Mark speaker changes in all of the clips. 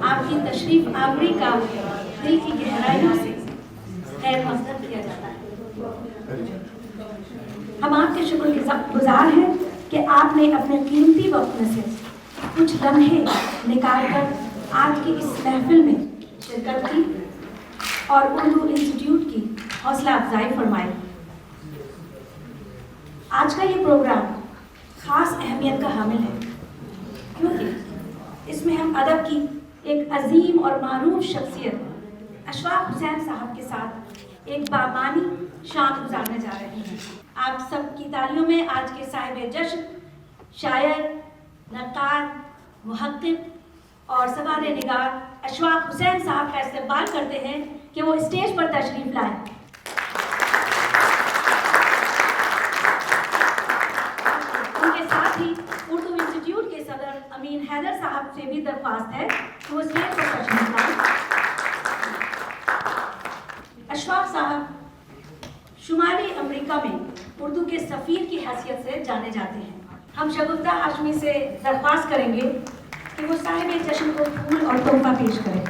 Speaker 1: آپ کی تشریف آوری کا دل کی گہرائیوں سے خیر مقدم کیا جاتا ہے۔ ہم آپ کے شکر گزار ہیں کہ آپ نے اپنے قیمتی وقت میں سے کچھ لمحے نکال کر آج کی اس محفل میں شرکت کی اور اردو انسٹیٹیوٹ کی حوصلہ افزائی فرمائی۔ آج کا یہ پروگرام خاص اہمیت کا حامل ہے کیونکہ اس میں ہم ادب کی ایک عظیم اور معروف شخصیت اشفاق حسین صاحب کے ساتھ ایک بامانی شام گزارنے جا رہے ہیں۔ آپ سب کی تالیوں میں آج کے صاحب جشن شاعر، نقاد، محقق اور سواد نگار اشفاق حسین صاحب کا استقبال کرتے ہیں کہ وہ اسٹیج پر تشریف لائیں۔ ان کے ساتھ ہی اردو انسٹیٹیوٹ کے صدر امین حیدر صاحب سے بھی درخواست ہے کہ وہ اسٹیج پر تشریف لائیں۔ اشفاق صاحب شمالی امریکہ میں اردو کے سفیر کی حیثیت سے جانے جاتے ہیں۔ ہم شگفتہ ہاشمی سے درخواست کریں گے کہ وہ صاحب جشن کو پھول اور تحفہ پیش کریں۔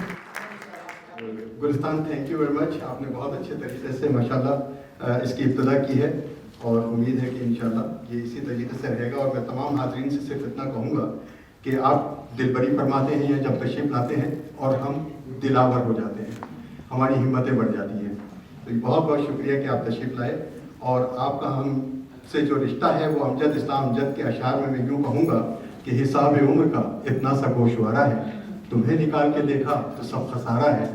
Speaker 2: گلستان، تھینک یو ویری مچ۔ آپ نے بہت اچھے طریقے سے ماشاءاللہ اس کی ابتدا کی ہے اور امید ہے کہ انشاءاللہ یہ اسی طریقے سے رہے گا۔ اور میں تمام حاضرین سے صرف اتنا کہوں گا کہ آپ دل بری فرماتے ہیں یا جب تشریف لاتے ہیں اور ہم دلاور ہو جاتے ہیں، ہماری ہمتیں بڑھ جاتی ہیں۔ تو بہت بہت شکریہ کہ آپ تشریف لائے، اور آپ کا ہم سے جو رشتہ ہے وہ امجد اسلام امجد کے اشعار میں یوں کہوں گا کہ حساب عمر کا اتنا سا گوشوارہ ہے، تمہیں نکال کے دیکھا تو سب خسارہ ہے۔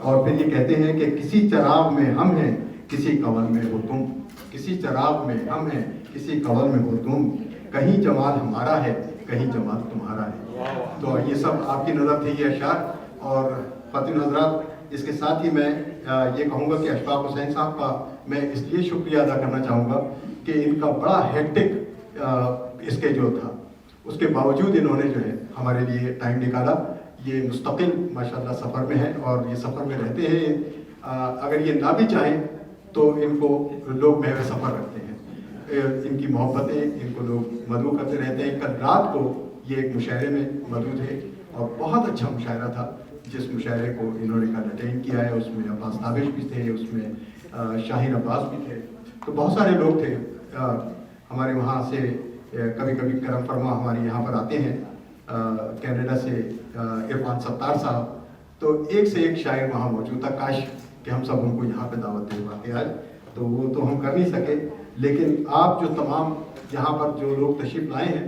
Speaker 2: اور پھر یہ کہتے ہیں کہ کسی چراغ میں ہم ہیں کسی قول میں ہو تم، کسی چراغ میں ہم ہیں کسی قول میں ہو تم، کہیں جمال ہمارا ہے کہیں جمال تمہارا ہے۔ تو یہ سب آپ کی نظر تھے یہ اشعار۔ اور خواتین حضرات، اس کے ساتھ ہی میں یہ کہوں گا کہ اشفاق حسین صاحب کا میں اس لیے شکریہ ادا کرنا چاہوں گا کہ ان کا بڑا ہیکٹک اسکیڈول تھا، اس کے باوجود انہوں نے جو ہے ہمارے لیے ٹائم نکالا۔ یہ مستقل ماشاءاللہ سفر میں ہیں اور یہ سفر میں رہتے ہیں۔ اگر یہ نہ بھی چاہیں تو ان کو لوگ محو سفر رکھتے ہیں، ان کی محبتیں ان کو لوگ مدعو کرتے رہتے ہیں۔ کل رات کو یہ ایک مشاعرے میں موجود ہے اور بہت اچھا مشاعرہ تھا، جس مشاعرے کو انہوں نے کل اٹینڈ کیا ہے۔ اس میں عباس تابش بھی تھے، اس میں شاہین عباس بھی تھے، تو بہت سارے لوگ تھے ہمارے وہاں سے۔ کبھی کبھی کرم فرما ہمارے یہاں پر آتے ہیں کینیڈا سے عرفان ستار صاحب، تو ایک سے ایک شاعر وہاں موجود تھا۔ کاش کہ ہم سب ان کو یہاں پہ دعوت دے پاتے آج، تو وہ تو ہم کر نہیں سکے۔ لیکن آپ جو تمام یہاں پر جو لوگ تشریف لائے ہیں،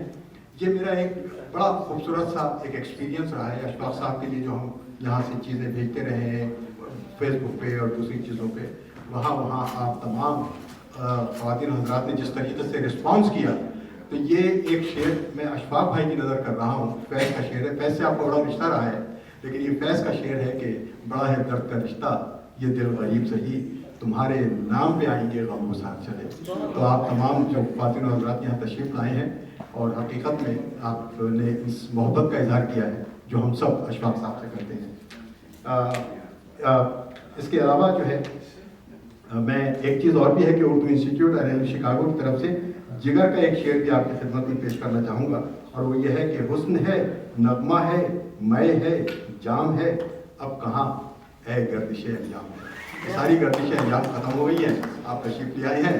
Speaker 2: یہ میرا ایک بڑا خوبصورت سا ایک ایکسپیرینس رہا ہے اشفاق صاحب کے لیے، جو ہم یہاں سے چیزیں بھیجتے رہے ہیں فیس بک پہ اور دوسری چیزوں پہ۔ وہاں آپ تمام خواتین حضرات نے جس طریقے سے رسپانس کیا، تو یہ ایک شعر میں اشفاق بھائی کی نظر کر رہا ہوں، فیض کا شعر ہے۔ فیض سے آپ کو بڑا رشتہ رہا ہے، لیکن یہ فیض کا شعر ہے کہ بڑا ہے درد کا رشتہ یہ دل غریب سہی، تمہارے نام پہ آئیں گے غم و ساتھ چلے۔ تو آپ تمام جو خواتین حضرات یہاں تشریف لائے ہیں اور حقیقت میں آپ نے اس محبت کا اظہار کیا ہے جو ہم سب اشفاق صاحب سے کرتے ہیں۔ اس کے علاوہ جو ہے میں ایک چیز اور بھی ہے کہ اردو انسٹیٹیوٹ شکاگو کی طرف سے جگر کا ایک شعر بھی آپ کی خدمت میں پیش کرنا چاہوں گا، اور وہ یہ ہے کہ حسن ہے، نغمہ ہے، مے ہے، جام ہے، اب کہاں اے گردش انجام ہے۔ ساری گردش انجام ختم ہو گئی ہے، آپ تشریف لے آئے ہیں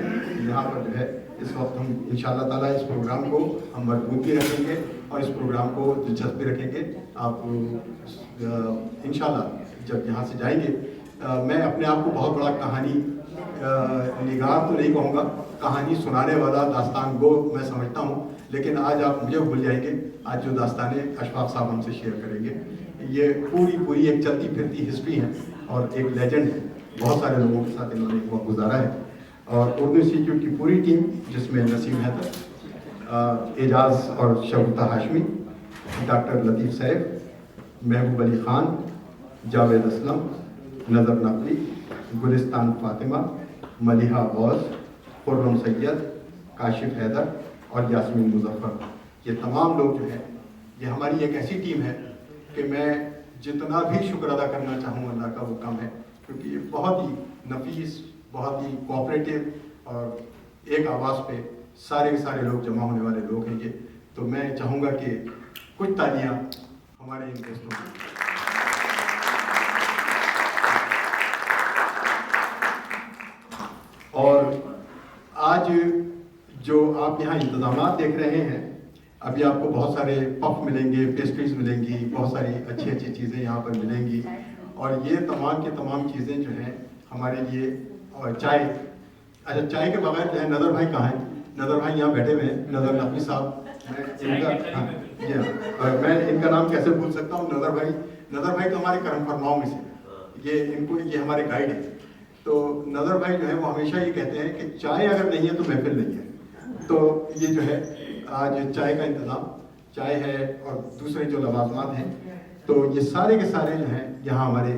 Speaker 2: یہاں پر جو ہے۔ اس وقت ہم انشاءاللہ تعالیٰ اس پروگرام کو ہم مضبوط بھی رکھیں گے اور اس پروگرام کو دلچسپ بھی رکھیں گے۔ آپ انشاءاللہ جب یہاں سے جائیں گے، میں اپنے آپ کو بہت بڑا کہانی نگار تو نہیں کہوں گا، کہانی سنانے والا داستان گو میں سمجھتا ہوں، لیکن آج آپ مجھے بھول جائیں گے۔ آج جو داستانیں اشفاق صاحب ہم سے شیئر کریں گے، یہ پوری ایک چلتی پھرتی ہسٹری ہے اور ایک لیجنڈ ہے۔ بہت سارے لوگوں کے ساتھ انہوں نے وقت گزارا ہے، اور اردو انسٹیٹیوٹ کی پوری ٹیم جس میں نسیم حیدر، اعجاز اور شگفتہ ہاشمی، ڈاکٹر لطیف سیف، محبوب علی خان، جاوید اسلم، نظر نقوی، گلستان فاطمہ، ملیحہ غوث، خرم سید، کاشف حیدر اور یاسمین مظفر، یہ تمام لوگ جو ہیں یہ ہماری ایک ایسی ٹیم ہے کہ میں جتنا بھی شکر ادا کرنا چاہوں اللہ کا وہ کم ہے، کیونکہ یہ بہت ہی نفیس، بہت ہی کوآپریٹیو اور ایک آواز پہ سارے کے سارے لوگ جمع ہونے والے لوگ ہیں یہ۔ تو میں چاہوں گا کہ کچھ تالیاں ہمارے ان دوستوں کو اور آج جو آپ یہاں انتظامات دیکھ رہے ہیں، ابھی آپ کو بہت سارے پف ملیں گے، پیسٹریز ملیں گی، بہت ساری اچھی اچھی چیزیں یہاں پر ملیں گی، اور یہ تمام کی تمام چیزیں جو ہیں ہمارے لیے، اور چائے، اچھا چائے کے بغیر جو ہے نظر بھائی کہاں ہیں؟ نظر بھائی یہاں بیٹھے ہوئے ہیں، نظر نقوی صاحب، میں ان کا نام کیسے بھول سکتا ہوں؟ نظر بھائی تو ہمارے کرم فرماؤں میں سے، یہ ہمارے گائیڈ ہیں. تو نظر بھائی جو ہے وہ ہمیشہ یہ کہتے ہیں کہ چائے اگر نہیں ہے تو محفل نہیں ہے. تو یہ جو ہے آج چائے کا انتظام، چائے ہے اور دوسرے جو لوازمات ہیں، تو یہ سارے کے سارے جو ہیں یہاں ہمارے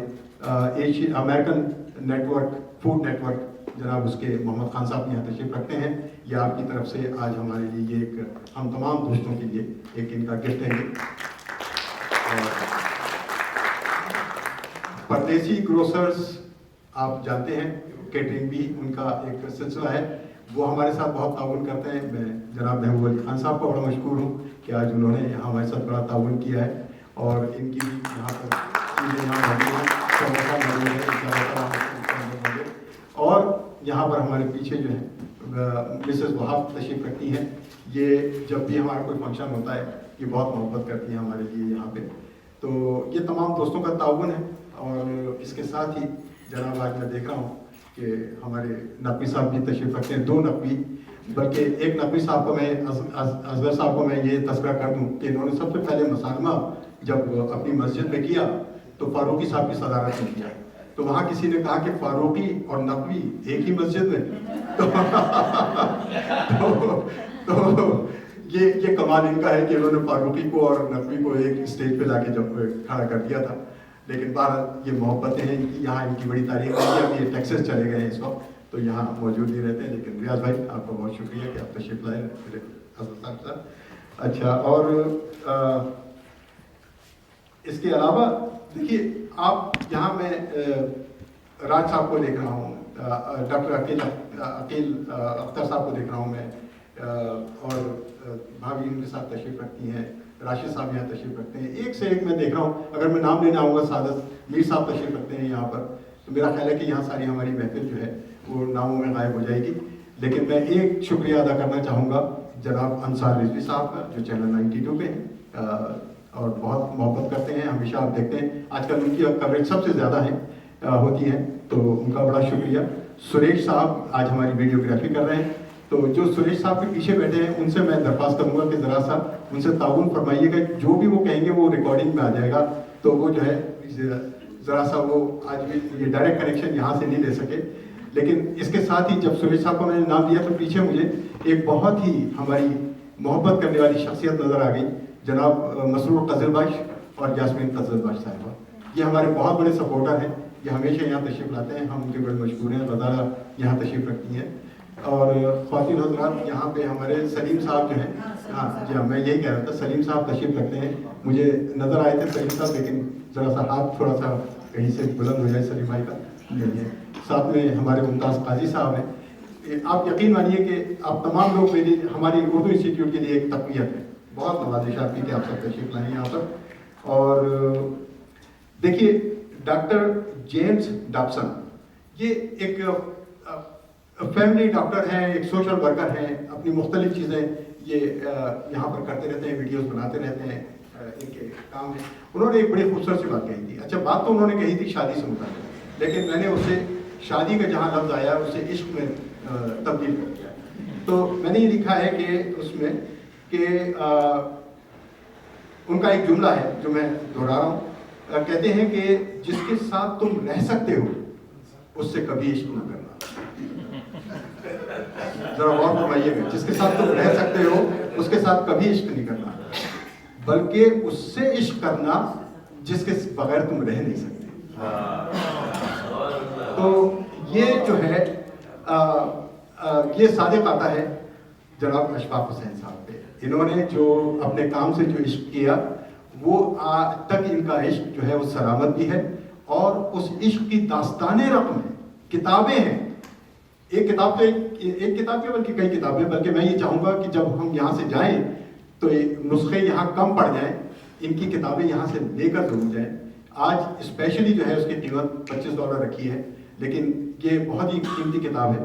Speaker 2: American network, food network, جناب اس کے محمد خان صاحب یہاں تشریف رکھتے ہیں. یہ آپ کی طرف سے آج ہمارے لیے یہ ایک، ہم تمام دوستوں کے لیے ایک ان کا گفٹ ہے. پردیسی گروسرز آپ جانتے ہیں، کیٹرنگ بھی ان کا ایک سلسلہ ہے، وہ ہمارے ساتھ بہت تعاون کرتے ہیں. میں جناب محبوب علی خان صاحب کو بڑا مشکور ہوں کہ آج انہوں نے یہاں ہمارے ساتھ بڑا تعاون کیا ہے، اور ان کی بھی یہاں پر چیزیں یہاں موجود ہیں، اور یہاں پر ہمارے پیچھے جو ہے مسز وہاب تشریف رکھتی ہیں. یہ جب بھی ہمارا کوئی فنکشن ہوتا ہے یہ بہت محبت کرتی ہیں ہمارے لیے یہاں پہ. تو یہ تمام دوستوں کا تعاون ہے. اور اس کے ساتھ ہی جناب آج میں دیکھ رہا ہوں کہ ہمارے نقوی صاحب بھی تشریف رکھتے ہیں، 2 نقوی، بلکہ ایک نقوی صاحب کو میں، اصغر صاحب کو میں یہ تذکرہ کر دوں کہ انہوں نے سب سے پہلے مصالمہ جب اپنی مسجد میں کیا تو فاروقی صاحب کی صدارت میں کیا. تو وہاں کسی نے کہا کہ فاروقی اور نقوی ایک ہی مسجد میں، تو یہ کمال ان کا ہے کہ انہوں نے فاروقی کو اور نقوی کو ایک اسٹیج پہ لا کے جب کھڑا کر دیا تھا. لیکن بہرحال یہ محبتیں ہیں یہاں، ان کی بڑی تاریخ ہے. اب یہ ٹیکسس چلے گئے ہیں اس وقت تو یہاں موجود نہیں رہتے ہیں. لیکن ریاض بھائی آپ کا بہت شکریہ کہ آپ تشریف لائے حضرت صاحب. اچھا، اور اس کے علاوہ دیکھیے آپ یہاں، میں راج صاحب کو دیکھ رہا ہوں، ڈاکٹر عقیل اختر صاحب کو دیکھ رہا ہوں میں، اور بھابھی ان کے ساتھ تشریف رکھتی ہیں، راشد صاحب یہاں تشریف رکھتے ہیں. ایک سے ایک میں دیکھ رہا ہوں. اگر میں نام لینا آؤں گا، سعادت میر صاحب تشریف رکھتے ہیں یہاں پر، تو میرا خیال ہے کہ یہاں ساری ہماری محفل جو ہے وہ ناموں میں غائب ہو جائے گی. لیکن میں ایک شکریہ ادا کرنا چاہوں گا جناب انصار رضوی صاحب کا، جو چینل 92 پہ ہیں اور بہت محبت کرتے ہیں. ہمیشہ آپ دیکھتے ہیں آج کل ان کی کوریج سب سے زیادہ ہوتی ہے، تو ان کا بڑا شکریہ. سریش صاحب آج ہماری ویڈیوگرافی کر رہے ہیں. تو جو سریش صاحب کے پیچھے بیٹھے ہیں ان سے میں درخواست کروں گا کہ ذرا سا ان سے تعاون فرمائیے گا، جو بھی وہ کہیں گے وہ ریکارڈنگ میں آ جائے گا. تو وہ جو ہے ذرا سا، وہ آج بھی یہ ڈائریکٹ کنیکشن یہاں سے نہیں لے سکے. لیکن اس کے ساتھ ہی جب سریش صاحب کو میں نے نام دیا تو پیچھے مجھے ایک بہت ہی ہماری محبت کرنے والی شخصیت نظر آ گئی، جناب مسرور قزل بخش اور یاسمین قزل بخش صاحبہ. یہ ہمارے بہت بڑے سپورٹر ہیں، یہ ہمیشہ یہاں تشریف لاتے ہیں، ہم ان کے بڑے مشکور ہیں. غزالہ یہاں تشریف رکھتی ہیں. اور خواتین حضرات یہاں پہ ہمارے سلیم صاحب جو ہیں، ہاں جی ہاں، میں یہی کہہ رہا تھا، سلیم صاحب تشریف رکھتے ہیں. مجھے نظر آئے تھے سلیم صاحب، لیکن ذرا سا ہاتھ تھوڑا سا کہیں سے بلند ہو جائے سلیم بھائی کا نہیں ہے. ساتھ میں ہمارے ممتاز قاضی صاحب ہیں. آپ یقین مانیے کہ آپ تمام لوگ میری، ہماری اردو انسٹیٹیوٹ کے لیے ایک تقویت ہے. بہت نوازش آپ کی کہ آپ سب تشریف لائیں یہاں پر. اور دیکھیے ڈاکٹر جیمز ڈابسن، یہ ایک فیملی ڈاکٹر ہیں، ایک سوشل ورکر ہیں. اپنی مختلف چیزیں یہ یہاں پر کرتے رہتے ہیں، ویڈیوز بناتے رہتے ہیں، ان کے کام ہے. انہوں نے ایک بڑی خوبصورت سی بات کہی تھی. اچھا، بات تو انہوں نے کہی تھی شادی سے متعلق، لیکن میں نے اسے شادی کا جہاں لفظ آیا اسے عشق میں تبدیل کر دیا. تو میں نے یہ لکھا ہے کہ اس میں کہ ان کا ایک جملہ ہے جو میں دہرا رہا ہوں. کہتے ہیں کہ جس کے ساتھ تم رہ سکتے ہو اس سے کبھی عشق نہ کرنا. ذرا غور فرمائیے گا، جس کے ساتھ تم رہ سکتے ہو اس کے ساتھ کبھی عشق نہیں کرنا، بلکہ اس سے عشق کرنا جس کے بغیر تم رہ نہیں سکتے. تو یہ جو ہے یہ صادق آتا ہے جناب اشفاق حسین صاحب پہ. انہوں نے جو اپنے کام سے جو عشق کیا، وہ آج تک ان کا عشق جو ہے وہ سلامت بھی ہے. اور اس عشق کی داستانیں رقم ہیں، کتابیں ہیں. ایک کتاب تو ایک کتاب کے بلکہ کئی کتابیں، بلکہ میں یہ چاہوں گا کہ جب ہم یہاں سے جائیں تو نسخے یہاں کم پڑ جائیں، ان کی کتابیں یہاں سے لے کر ضرور جائیں. آج اسپیشلی جو ہے اس کی قیمت $25 رکھی ہے، لیکن یہ بہت ہی قیمتی کتاب ہے.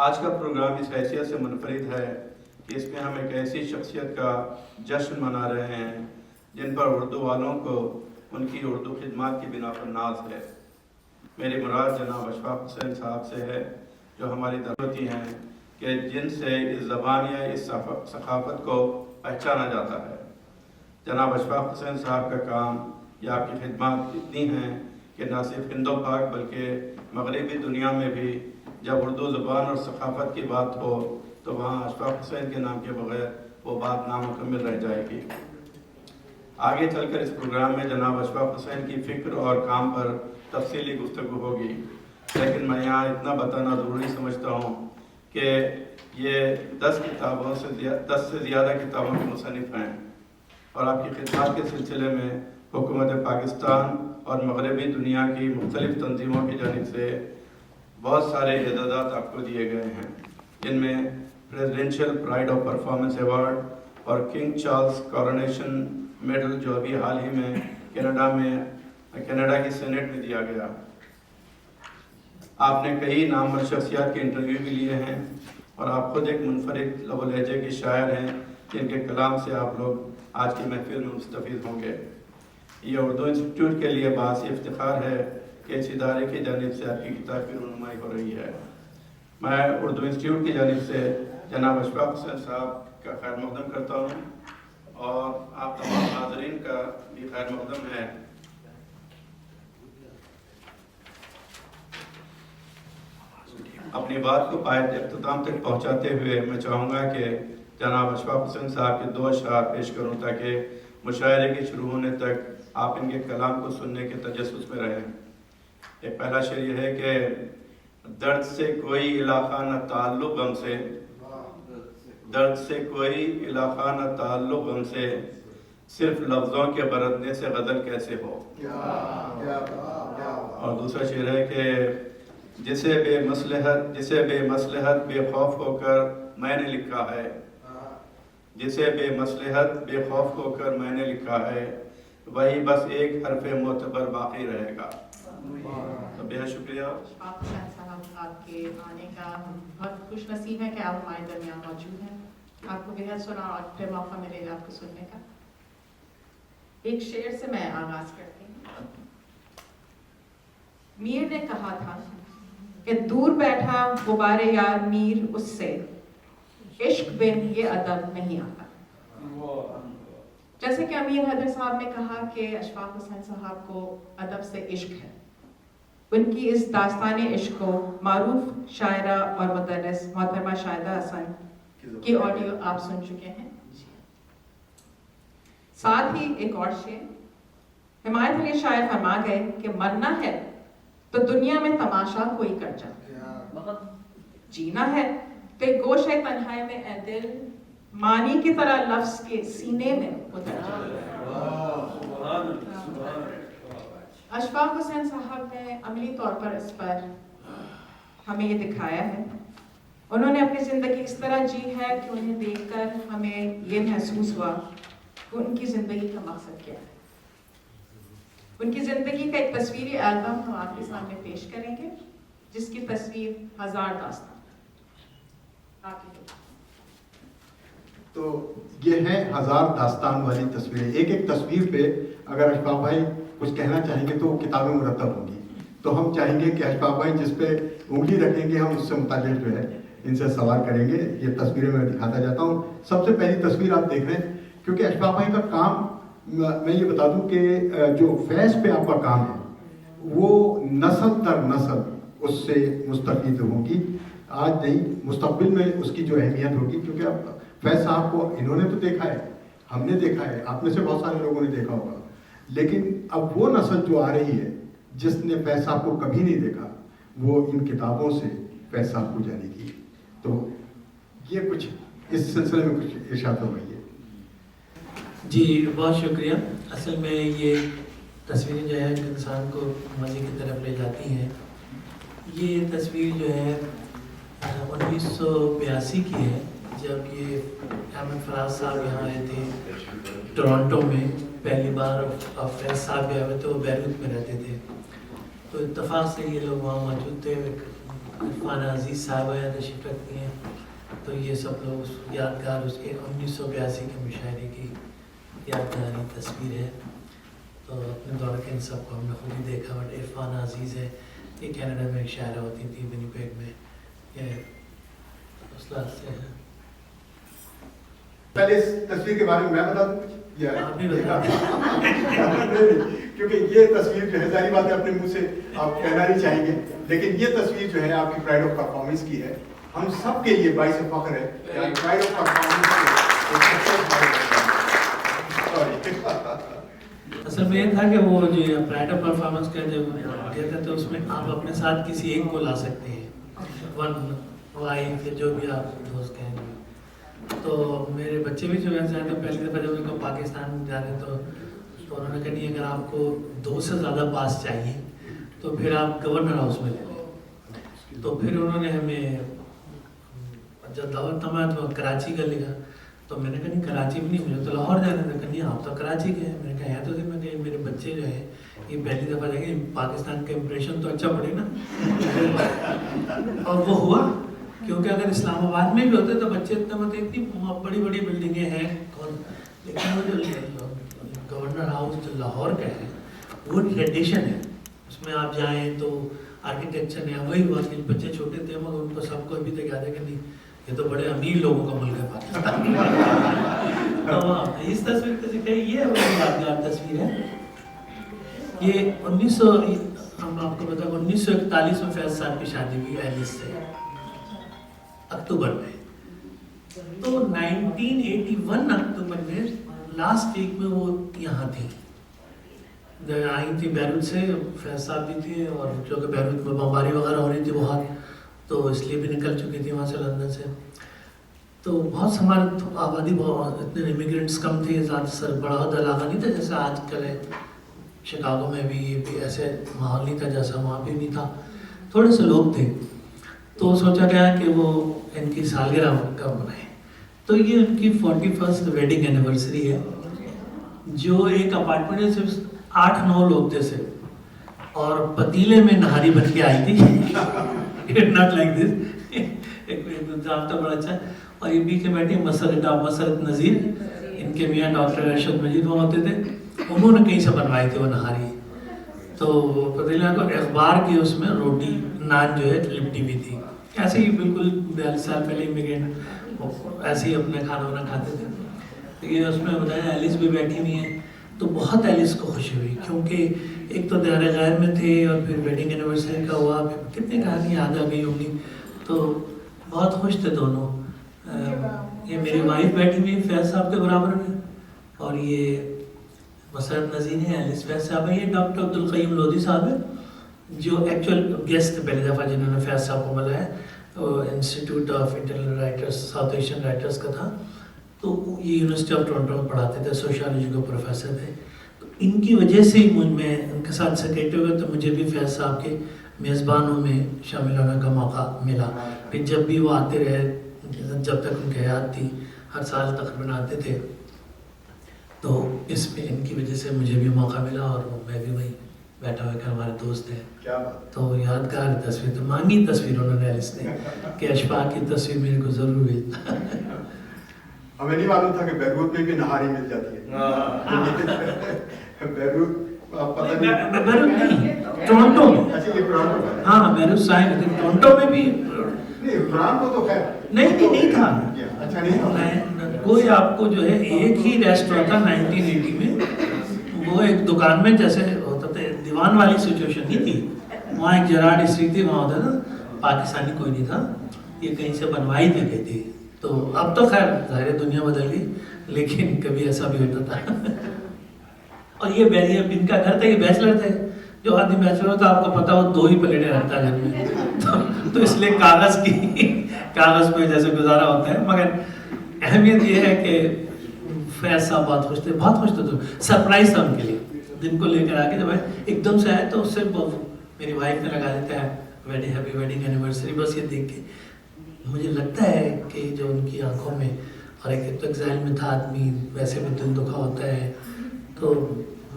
Speaker 3: آج کا پروگرام اس حیثیت سے منفرد ہے کہ اس میں ہم ایک ایسی شخصیت کا جشن منا رہے ہیں جن پر اردو والوں کو ان کی اردو خدمات کی بنا پر ناز ہے۔ میری مراد جناب اشفاق حسین صاحب سے ہے، جو ہماری ضرورتی ہیں کہ جن سے اس زبان یا اس ثقافت کو پہچانا جاتا ہے۔ جناب اشفاق حسین صاحب کا کام یا آپ کی خدمات اتنی ہیں کہ نہ صرف ہند و پاک بلکہ مغربی دنیا میں بھی جب اردو زبان اور ثقافت کی بات ہو تو وہاں اشفاق حسین کے نام کے بغیر وہ بات نامکمل رہ جائے گی۔ آگے چل کر اس پروگرام میں جناب اشفاق حسین کی فکر اور کام پر تفصیلی گفتگو ہوگی، لیکن میں یہاں اتنا بتانا ضروری سمجھتا ہوں کہ یہ 10 سے زیادہ کتابوں کے مصنف ہیں اور آپ کی خدمات کے سلسلے میں حکومت پاکستان اور مغربی دنیا کی مختلف تنظیموں کی جانب سے بہت سارے اعزازات آپ کو دیے گئے ہیں، جن میں presidential pride of performance award اور کنگ چارلز کورونیشن میڈل جو ابھی حال ہی میں کینیڈا کی سینٹ میں دیا گیا۔ آپ نے کئی نامور شخصیات کے انٹرویو بھی لیے ہیں اور آپ خود ایک منفرد لب و لہجے کے شاعر ہیں جن کے کلام سے آپ لوگ آج کی محفل میں مستفید ہوں گے۔ یہ اردو انسٹیٹیوٹ کے لیے باعث افتخار ہے کہ اس ادارے کی جانب سے آپ کی کتاب کی رونمائی ہو رہی ہے۔ میں اردو انسٹیٹیوٹ کی جانب سے جناب اشفاق حسین صاحب کا خیر مقدم کرتا ہوں اور آپ تمام حاضرین کا بھی خیر مقدم ہے۔ اپنی بات کو پائے اختتام تک پہنچاتے ہوئے میں چاہوں گا کہ جناب اشفاق حسین صاحب کے 2 اشعار پیش کروں تاکہ مشاعرے کے شروع ہونے تک آپ ان کے کلام کو سننے کے تجسس میں رہیں۔ ایک پہلا شعر یہ ہے کہ درد سے کوئی علاقہ نہ تعلق غم سے، درد سے کوئی علاقہ نہ تعلق غم سے، صرف لفظوں کے بردنے سے غزل کیسے ہو۔ اور دوسرا شعر ہے کہ جسے بے مصلحت بے خوف ہو کر میں نے لکھا ہے، جسے بے مصلحت بے خوف ہو کر میں نے لکھا ہے، وہی بس ایک حرف معتبر باقی رہے گا۔ تو بہت شکریہ۔
Speaker 4: اشفاق حسین صاحب، آپ کے آنے کا ہم بہت خوش نصیب ہیں کہ آپ ہمارے درمیان موجود ہیں۔ آپ کو بہت سنا اور پھر موقع ملے گا آپ کو سننے کا۔ ایک شعر سے میں آغاز کرتی ہوں۔ میر نے کہا تھا کہ دور بیٹھا غبار یار میر اس سے، عشق بن یہ ادب نہیں آتا۔ جیسے کہ امیر حیدر صاحب نے کہا کہ اشفاق حسین صاحب کو ادب سے عشق ہے، ان کی اس داستان عشق کو معروف شاعرہ اور مدرس محترمہ شاہدہ حسن کی آڈیو آپ سن چکے ہیں۔ ساتھ ہی ایک اور شعر، حمایت علی شاعر فرما گئے کہ مرنا ہے تو دنیا میں تماشا کوئی کر جا، جینا ہے تو ایک گوشے تنہائی میں اے دل مانی کی طرح لفظ کے سینے میں اتر جا۔ اشفاق حسین صاحب نے عملی طور پر اس پر ہمیں یہ دکھایا ہے، انہوں نے اپنی زندگی اس طرح جی ہے کہ انہیں دیکھ کر ہمیں یہ محسوس ہوا کہ ان کی زندگی کا مقصد کیا ہے۔ ان کی زندگی کا ایک تصویری البم ہم آپ کے سامنے پیش کریں گے، جس کی تصویر 1000 داستان۔
Speaker 2: تو یہ ہے 1000 داستان والی تصویریں۔ ایک ایک تصویر پہ اگر اشفاق بھائی کچھ کہنا چاہیں گے تو کتابیں مرتب ہوں گی، تو ہم چاہیں گے کہ اشفاق بھائی جس پہ انگلی رکھیں گے ہم اس سے متعلق جو ہے ان سے سوال کریں گے۔ یہ تصویریں میں دکھاتا جاتا ہوں۔ سب سے پہلی تصویر آپ دیکھ رہے ہیں، کیونکہ اشفاق بھائی کا کام میں یہ بتا دوں کہ جو فیض پہ آپ کا کام ہے وہ نسل در نسل اس سے مستفید ہوگی، آج نہیں مستقبل میں اس کی جو اہمیت ہوگی، کیونکہ اب فیض صاحب کو انہوں نے تو دیکھا ہے، ہم نے دیکھا ہے، آپ میں سے بہت سارے لوگوں نے دیکھا ہوگا، لیکن اب وہ نسل جو آ رہی ہے جس نے فیض صاحب کو کبھی نہیں دیکھا وہ ان کتابوں سے فیض صاحب کو جانے گی۔ تو یہ کچھ اس سلسلے میں کچھ ارشاد فرمائیے۔
Speaker 5: جی بہت شکریہ۔ اصل میں یہ تصویریں جو ہے انسان کو ماضی کی طرف لے جاتی ہیں۔ یہ تصویر جو ہے 1982 کی ہے، جب یہ احمد فراز صاحب یہاں آئے تھے ٹورانٹو میں پہلی بار۔ فیض صاحب گئے ہوئے تو بیروت میں رہتے تھے، تو اتفاق سے یہ لوگ وہاں موجود تھے۔ عرفان عزیز صاحبہ یہاں تشریف رکھتی ہیں. تو یہ سب لوگ اس یادگار اس کے 1982 کے مشاعرے کی یادگاری تصویر ہے. تو اپنے دور کے ان سب کو ہم نے خود ہی دیکھا. بٹ عرفان عزیز ہے، یہ کینیڈا میں ایک شاعرہ ہوتی تھی ونیپیگ میں. یہ حوصلہ سے ہے.
Speaker 2: پہلے اس تصویر کے بارے میں بتا دوں کچھ؟
Speaker 5: آپ بھی بتا
Speaker 2: کیونکہ یہ تصویر جو ہے ظاہری بات ہے اپنے منہ سے آپ کہنا نہیں چاہیں گے، لیکن یہ تصویر جو ہے آپ کی پرائڈ آف پرفارمنس کی ہے. ہم سب کے لیے باعث فخر ہے کہ پرائڈ آف پرفارمنس.
Speaker 5: اصل میں یہ تھا کہ وہ جو پرائڈ آف پرفارمنس کا جب کہتے تھے اس میں آپ اپنے ساتھ کسی ایک کو لا سکتے ہیں، ون وائف یا جو بھی آپ دوست کہیں گے. تو میرے بچے بھی جو ہے تو پہلی دفعہ جب ان کو پاکستان جا رہے تو انہوں نے کہا نہیں اگر آپ کو 2 سے زیادہ پاس چاہیے تو پھر آپ گورنر ہاؤس میں لے لیں. تو پھر انہوں نے ہمیں جب دعوت نامہ تو کراچی کا لکھا. تو میں نے کہا نہیں کراچی میں نہیں، مجھے تو لاہور جانا تھا. کہ نہیں آپ تو کراچی کے ہیں. میں نے کہا ہے تو میں کہ میرے بچے جو ہیں یہ پہلی دفعہ جائیں گے، پاکستان کا امپریشن تو اچھا پڑے نا. اور وہ ہوا، کیونکہ اگر اسلام آباد میں بھی ہوتے تو بچے اتنی بڑی بڑی بلڈنگیں ہیں لیکن وہ جو گورنر ہاؤس جو لاہور کا ہے وہ ٹریڈیشن ہے. اس میں آپ جائیں تو آرکیٹیکچر ہے وہی ہوا کہ بچے چھوٹے تھے مگر ان کو سب کو ابھی تک یاد ہے کہ نہیں یہ تو بڑے امیر لوگوں کا ملک ہے پاکستان. اس تصویر کا ذکر یہ یادگار تصویر ہے. یہ 1900 ہم آپ کو بتاؤں 1941 میں فیض صاحب کی شادی ہوئی ایلس سے اکتوبر میں. تو 1981 اکتوبر میں لاسٹ ویک میں وہ یہاں تھی، آئی تھی بیروت سے. فیض صاحب بھی تھے اور جو کہ بیروت میں بمباری وغیرہ ہو رہی تھی بہت، تو اس لیے بھی نکل چکی تھی وہاں سے لندن سے. تو بہت ہمارے آبادی بہت اتنے امیگرینٹس کم تھے، زیادہ بڑا علاقہ نہیں تھا جیسے آج کل ہے. شکاگو میں بھی ایسے ماحول نہیں تھا جیسا وہاں بھی نہیں تھا، تھوڑے سے لوگ تھے. تو سوچا گیا کہ وہ ان کی سالگرہ کب منائیں. تو یہ ان کی 41st ویڈنگ اینیورسری ہے. جو ایک اپارٹمنٹ میں صرف 8-9 لوگ تھے صرف، اور پتیلے میں نہاری بن کے آئی تھی. Not like this. ایک ضابطہ بڑا اچھا. اور یہ بیچ میں بیٹھی مسرت نذیر، ان کے میاں ڈاکٹر ارشد مجید وہ ہوتے تھے، انہوں نے کہیں سے بنوائی تھی وہ نہاری. تو پتیلے کو اخبار کی اس میں روٹی نان جو ہے لپٹی ہوئی تھی. ایسے ہی بالکل 42 سال پہلے امیگرینٹ ایسے ہی اپنے کھانا وانا کھاتے تھے. یہ اس میں بتایا ایلس بھی بیٹھی ہوئی ہیں. تو بہت ایلس کو خوشی ہوئی کیونکہ ایک تو دیار غیر میں تھے اور پھر ویڈنگ اینیورسری کا ہوا، پھر کتنے کہانی یاد آ گئی ہوگی. تو بہت خوش تھے دونوں. یہ میری وائف بیٹھی ہوئی فیض صاحب کے برابر میں، اور یہ مسرت نذیر ہے، ایلس فیض صاحب ہے. یہ ڈاکٹر عبدالقیوم لودھی صاحب ہے جو ایکچوئل گیسٹ پہلی دفعہ جنہوں نے فیض صاحب کو ملا ہے. Institute of internal writers south Asian writers کا تھا. تو یہ یونیورسٹی آف ٹورنٹو میں پڑھاتے تھے، سوشیالوجی کے پروفیسر تھے. تو ان کی وجہ سے ہی میں ان کے ساتھ سیکریٹری ہوئے تو مجھے بھی فیض صاحب کے میزبانوں میں شامل ہونے کا موقع ملا. پھر جب بھی وہ آتے رہے جب تک ان کی حیات تھی، ہر سال تقریباً آتے تھے. تو اس میں ان کی وجہ سے مجھے بھی موقع ملا اور میں بھی وہیں بیٹھا ہوا کہ ہمارے دوست ہیں. تو یادگار تصویر تو مانگی تصویر انہوں نے ایلس نے کہ اشفاق کی تصویر میرے کو ضرور بھیجنا.
Speaker 2: ہمیں نہیں معلوم تھا کہ بیروت میں بھی نہاری مل جاتی ہے. بیروت نہیں،
Speaker 5: ٹورنٹو میں. ہاں بیروت سائن ٹورنٹو میں بھی نہیں تھا.
Speaker 2: اچھا نہیں
Speaker 5: کوئی آپ کو جو ہے ایک ہی ریسٹورینٹ تھا 1980 میں. وہ ایک دکان میں جیسے ہوتا تھا دیوان والی سچویشن نہیں تھی. وہاں ایک جراڈ اسٹریٹ تھی، وہاں ہوتا تھا پاکستانی کوئی نہیں تھا. یہ کہیں سے بنوائی تھی گئی تھی. تو اب تو خیر ظاہر دنیا بدل گئی، لیکن کبھی ایسا بھی ہوتا تھا. اور یہ ان کا گھر تھا، یہ بیچلر تھے. جو آدمی بیچلر ہوتا آپ کو پتا وہ 2 ہی پلیٹیں رکھتا ہے گھر میں. تو اس لیے کاغذ پہ جیسے گزارا ہوتا ہے. مگر اہمیت یہ ہے کہ فیض صاحب بہت خوش تھے، بہت خوش تھے. سرپرائز تھا ان کے لیے. دن کو لے کر آ کے جب ایک دم سے آئے تو اس سے میری وائف نے لگا دیتا ہے ہیپی ویڈنگ اینیورسری. بس یہ دیکھ کے مجھے لگتا ہے کہ جو ان کی آنکھوں میں، اور ایک تو ایگزائل میں تھا آدمی، ویسے بھی دل دکھا ہوتا ہے، تو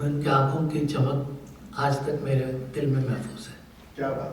Speaker 5: ان کی آنکھوں کی چمک آج تک میرے دل میں محفوظ ہے.
Speaker 2: کیا بات.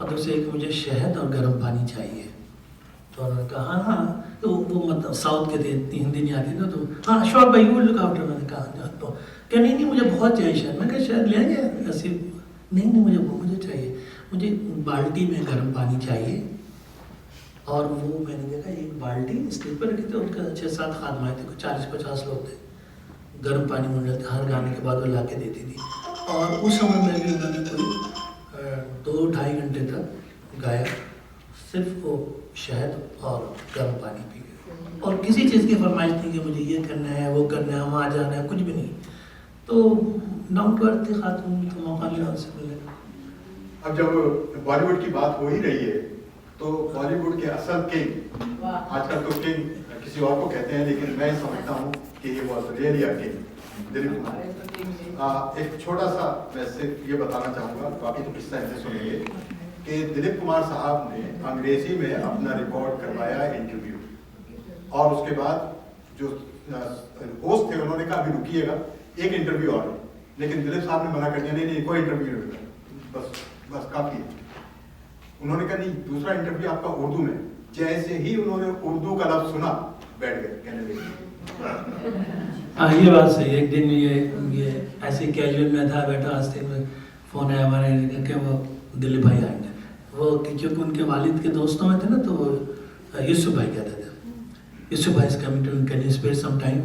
Speaker 5: اور دوسرے کہ مجھے شہد اور گرم پانی چاہیے. تو انہوں نے کہا ہاں تو وہ مطلب ساؤتھ کے تھے, اتنی ہندی نہیں آتی نا, تو ہاں شور بھائی وہ لک آؤٹ. انہوں نے کہا تو کہ نہیں مجھے بہت چاہیے شہد. میں کہا شہد لیں گے ایسے, نہیں مجھے چاہیے, مجھے بالٹی میں گرم پانی چاہیے. اور وہ میں نے دیکھا ایک بالٹی اسٹیج پر رکھی تھی, ان کا 6-7 خادمائیں تھے, کچھ 40-50 لوگ تھے. گرم پانی منڈل تھے, ہر گانے کے بعد وہ لا کے دیتی تھی. اور اس عمر میں بھی انہوں نے کوئی 2-2.5 گھنٹے تک گایا, صرف وہ شہد اور گرم پانی پی گئے, اور کسی چیز کی فرمائش نہیں کہ مجھے یہ کرنا ہے وہ کرنا ہے وہاں جانا ہے, کچھ بھی نہیں. تو ڈاؤن ٹو ارتھ تھی خاتون, تو موقع ملا ان سے ملنے کا.
Speaker 2: اب جب بالی ووڈ کی بات ہو ہی رہی ہے تو بالی ووڈ کے اصل کنگ, آج کل تو کنگ کسی اور کو کہتے ہیں, لیکن میں سمجھتا ہوں کہ یہ was really a king, Dilip Kumar. ایک چھوٹا سا میں صرف یہ بتانا چاہوں گا, باقی تو قصہ ایسے سنیں گے, کہ دلیپ کمار صاحب نے انگریزی میں اپنا ریکارڈ کروایا انٹرویو, اور اس کے بعد جو ہوسٹ تھے انہوں نے کہا ابھی رکیے گا, ایک انٹرویو اور ہے. لیکن دلیپ صاحب نے منع کر دیا, نہیں کوئی انٹرویو نہیں, بس کافی ہے. انہوں نے کہا نہیں, دوسرا انٹرویو آپ کا اردو میں. جیسے ہی انہوں نے اردو کا لفظ سنا بیٹھ گئے کہنے لگے.
Speaker 5: ہاں یہ بات صحیح ہے. ایک دن یہ ایسے کیجول میں تھا بیٹھا, آستے میں فون آیا ہمارے کہ وہ دلیپ بھائی آئیں گے. وہ کیونکہ ان کے والد کے دوستوں میں تھے نا, تو وہ یوسف بھائی کہتے تھے, یوسف بھائی is coming to can you spare some time.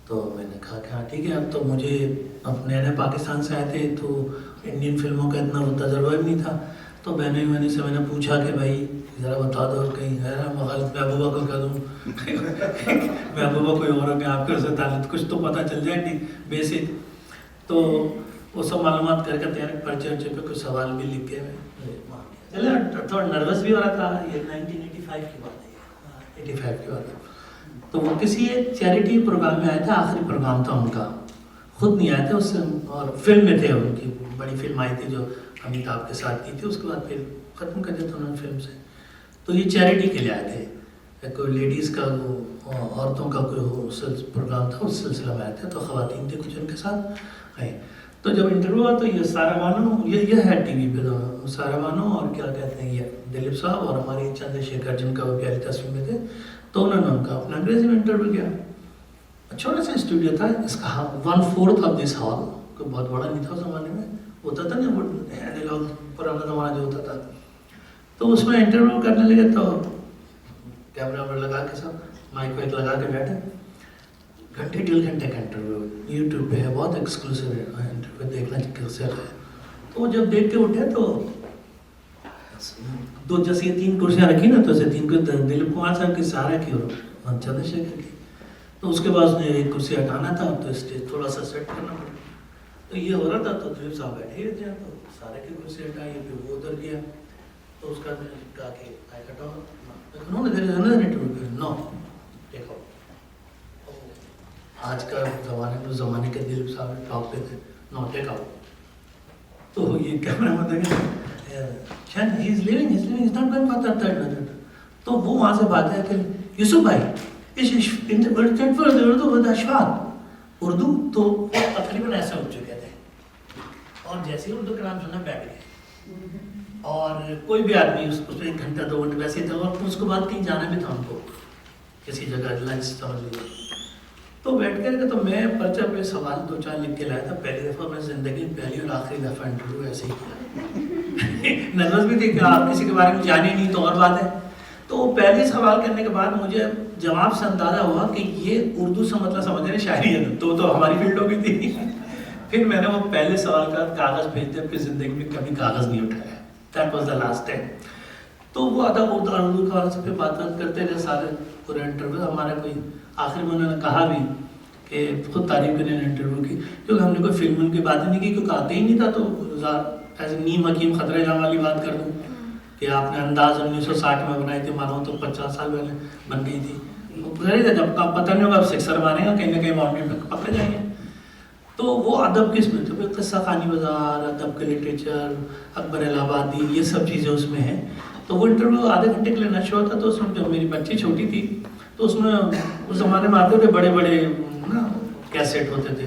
Speaker 5: تو میں نے کہا کہ ہاں ٹھیک ہے. اب تو مجھے اپنے نئے پاکستان سے آئے تھے, تو انڈین فلموں کا اتنا تجربہ بھی نہیں تھا. تو میں نے پوچھا کہ بھائی ذرا بتا دو کہیں ہے غلط محبوبہ کو کہہ دوں, محبوبہ کوئی اور ہو کہ آپ کے سے تعلق کچھ تو پتہ چل جائے نہیں بیسک. تو وہ سب معلومات کر کے تیار پرچے ورچے پہ کچھ سوال بھی لکھ کے چلے. تھوڑا نروس بھی ہو رہا تھا. یہ 1985 کی بات ہے, 85 کی بات ہے. تو وہ کسی ایک چیریٹی پروگرام میں آئے تھے, آخری پروگرام تھا ان کا, خود نہیں آئے تھے اس سے, اور فلم میں تھے. ان کی بڑی فلم آئی تھی جو امیتابھ کے ساتھ کی تھی, اس کے بعد پھر ختم کر دیا تھا انہوں نے فلم سے. تو یہ چیریٹی کے لیے آئے تھے, کوئی لیڈیز کا وہ عورتوں کا کوئی پروگرام تھا, اس سلسلہ میں آئے تھے. تو خواتین تھے کچھ ان کے ساتھ آئے. تو جب انٹرویو ہوا تو یہ سارا بانو, یہ ہے ٹی وی پہ سارا بانو, اور کیا کہتے ہیں یہ دلیپ صاحب, اور ہماری چندر شیکھر جن کا وہ پیاری تصویر میں تھے. تو انہوں نے ان کا اپنا انگریزی میں انٹرویو کیا. چھوٹا سا اسٹوڈیو تھا, اس کا 1/4 آف دس ہال, کوئی بہت بڑا نہیں تھا اس زمانے میں, ہوتا تھا نا وہ پرانا زمانہ جو ہوتا تھا. تو اس میں انٹرویو کرنے لگے, تو کیمرہ پر لگا کے سب مائک وائک لگا کے بیٹھے. گھنٹے 1.5 گھنٹے کا انٹرویو یوٹیوب پہ ہے, بہت ایکسکلوسیو انٹرویو, دیکھنا کیسے ہے. تو وہ جب دیکھ کے اٹھے تو دو جیسے یہ 3 کرسیاں رکھی نا, تو اسے 3 کو دلیپ کمار صاحب کی سہارا کی اور چندر شیکھر کی. تو اس کے بعد اس نے ایک کرسی ہٹانا تھا, تو اسٹیج تھوڑا سا سیٹ کرنا پڑا. تو یہ ہو رہا تھا, تو دلیپ صاحب بیٹھے ہی تھے, تو سارے کی کرسی ہٹائی, پھر وہ ادھر گیا. تو اس کا میں کہا کہ آئی کٹ آؤٹ, انہوں نے نو دیکھو, آج کا زمانے کے دلیپ صاحب ٹاپ پہ تھے, نو ٹیک آؤٹ. تو یہ کیمرہ مین تو وہ وہاں سے بات ہے کہ یوسف بھائی اردو تو تقریباً ایسا ہو چکے تھے, اور جیسے ہی اردو کا نام سنا بیٹھ گئے. اور کوئی بھی آدمی اس کو 1 گھنٹہ 2 گھنٹے ویسے ہی تھا, اور اس کے بعد کہیں جانا بھی تھا ان کو, کسی جگہ لنچ سمجھ لیجیے. تو بیٹھ کر تو میں پرچہ پہ سوال 2-4 لکھ کے لایا تھا. پہلی دفعہ میں زندگی میں پہلی اور آخری دفعہ انٹرویو ایسے ہی کیا. نروس بھی تھی کہ آپ کسی کے بارے میں جانے نہیں, تو اور بات ہے. تو پہلی سوال کرنے کے بعد مجھے جواب سے اندازہ ہوا کہ یہ اردو سے مطلب سمجھ رہے شاعری ہے, تو ہماری فیلڈ ہو گئی تھی. پھر میں نے وہ پہلے سوال کا کاغذ بھیج دیا, پھر زندگی میں کبھی کاغذ نہیں اٹھایا. That was the last time. تو وہ ادب اردو کا پہ بات کرتے رہے سارے پورے انٹرویو. ہمارا کوئی آخر میں انہوں نے کہا بھی کہ خود تعریف کرنے انٹرویو کی, کیونکہ ہم نے کوئی فلم کی باتیں نہیں کی, کیونکہ آتے ہی نہیں تھا. تو ایسے نیم حکیم خطرہ جام والی بات کر دوں کہ آپ نے انداز 1960 میں بنائی تھی, مانو تو 50 سال پہلے بن گئی تھی. جب آپ پتہ نہیں ہوگا اب سکسر مارے گا, کہیں نہ کہیں باؤنڈری میں پکڑ جائیں گے. تو وہ ادب کس میں تھے, قصہ خانی بازار, ادب کے لٹریچر, اکبر الہ آبادی, یہ سب چیزیں اس میں ہیں. تو وہ انٹرویو آدھے گھنٹے کے لیے نشر ہوتا. تو اس میں جب میری بچی چھوٹی تھی, تو اس میں اس زمانے میں آتے تھے بڑے بڑے نا کیسٹ ہوتے تھے,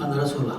Speaker 5: 15-16।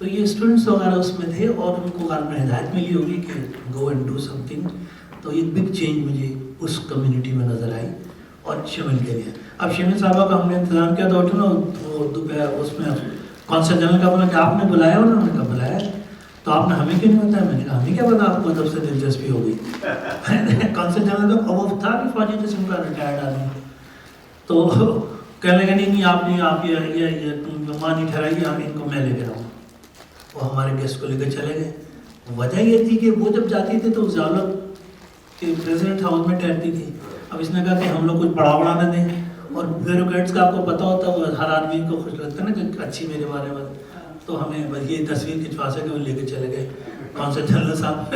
Speaker 5: تو یہ اسٹوڈنٹس وغیرہ اس میں تھے اور ان کو غالباً ہدایت ملی ہوگی کہ go and do some thing. تو ایک بگ چینج مجھے اس کمیونٹی میں نظر آئی اور شمل کے لیے. اب شمل صاحبہ کا ہم نے انتظام کیا تو نا دوپہر اس میں کونسل جنرل کا بولا کہ آپ نے بلایا ہو نا. انہوں نے کہا بلایا تو آپ نے ہمیں کیوں نہیں بتایا. میں نے کہا ہمیں کیا پتا آپ کو تب سے دلچسپی ہو گئی. کونسل جنرل تو وہ تھا کہ فوجی قسم کا ریٹائرڈ آدمی. تو کہنے لگا نہیں آپ یہ ماں نہیں ٹھہرائیے آپ ان کو میں لے کے آؤں. وہ ہمارے گیسٹ کو لے کے چلے گئے. وجہ یہ تھی کہ وہ جب جاتی تھی تو ضیاءالحق کے پریزیڈنٹ ہاؤس میں ٹھہرتی تھی. اب اس نے کہا کہ ہم لوگ کچھ پڑھا نہ دیں اور بیوروکریٹس کا آپ کو پتہ ہوتا ہے وہ ہر آدمی کو خوش لگتا ہے نا کہ اچھی میرے بارے میں. تو ہمیں بس یہ تصویر کھنچوا سے کہ وہ لے کے چلے گئے. کونسل جنرل صاحب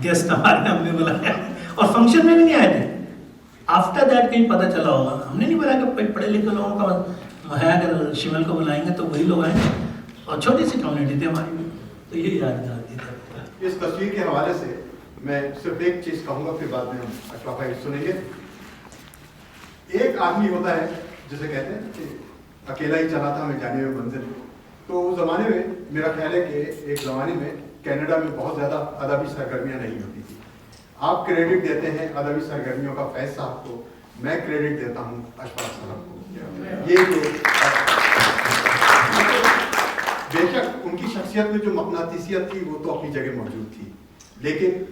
Speaker 5: گیسٹ ہمارے ہم نے بلایا اور فنکشن میں بھی نہیں آئے تھے. آفٹر دیٹ کہیں پتہ چلا ہوگا. ہم نے نہیں بلایا کہ پڑھے لکھے لوگوں کا ہے اگر شمل کو بلائیں گے تو وہی لوگ آئیں گے اور چھوٹی سی کمیونٹی تھی ہماری. تو یہ یادگار تھی.
Speaker 2: اس تصویر کے حوالے سے میں صرف ایک چیز کہوں گا پھر بعد میں ہم اشفاق بھائی سنیں گے. ایک آدمی ہوتا ہے جسے کہتے ہیں کہ اکیلا ہی چلا تھا میں جانے میں منزل. تو اس زمانے میں میرا خیال ہے کہ ایک زمانے میں کینیڈا میں بہت زیادہ ادبی سرگرمیاں نہیں ہوتی تھی. آپ کریڈٹ دیتے ہیں ادبی سرگرمیوں کا فیض صاحب کو, میں کریڈٹ دیتا ہوں اشفاق صاحب کو. یہ بے شک ان کی شخصیت میں جو مقناطیسیت تھی وہ تو اپنی جگہ موجود تھی, لیکن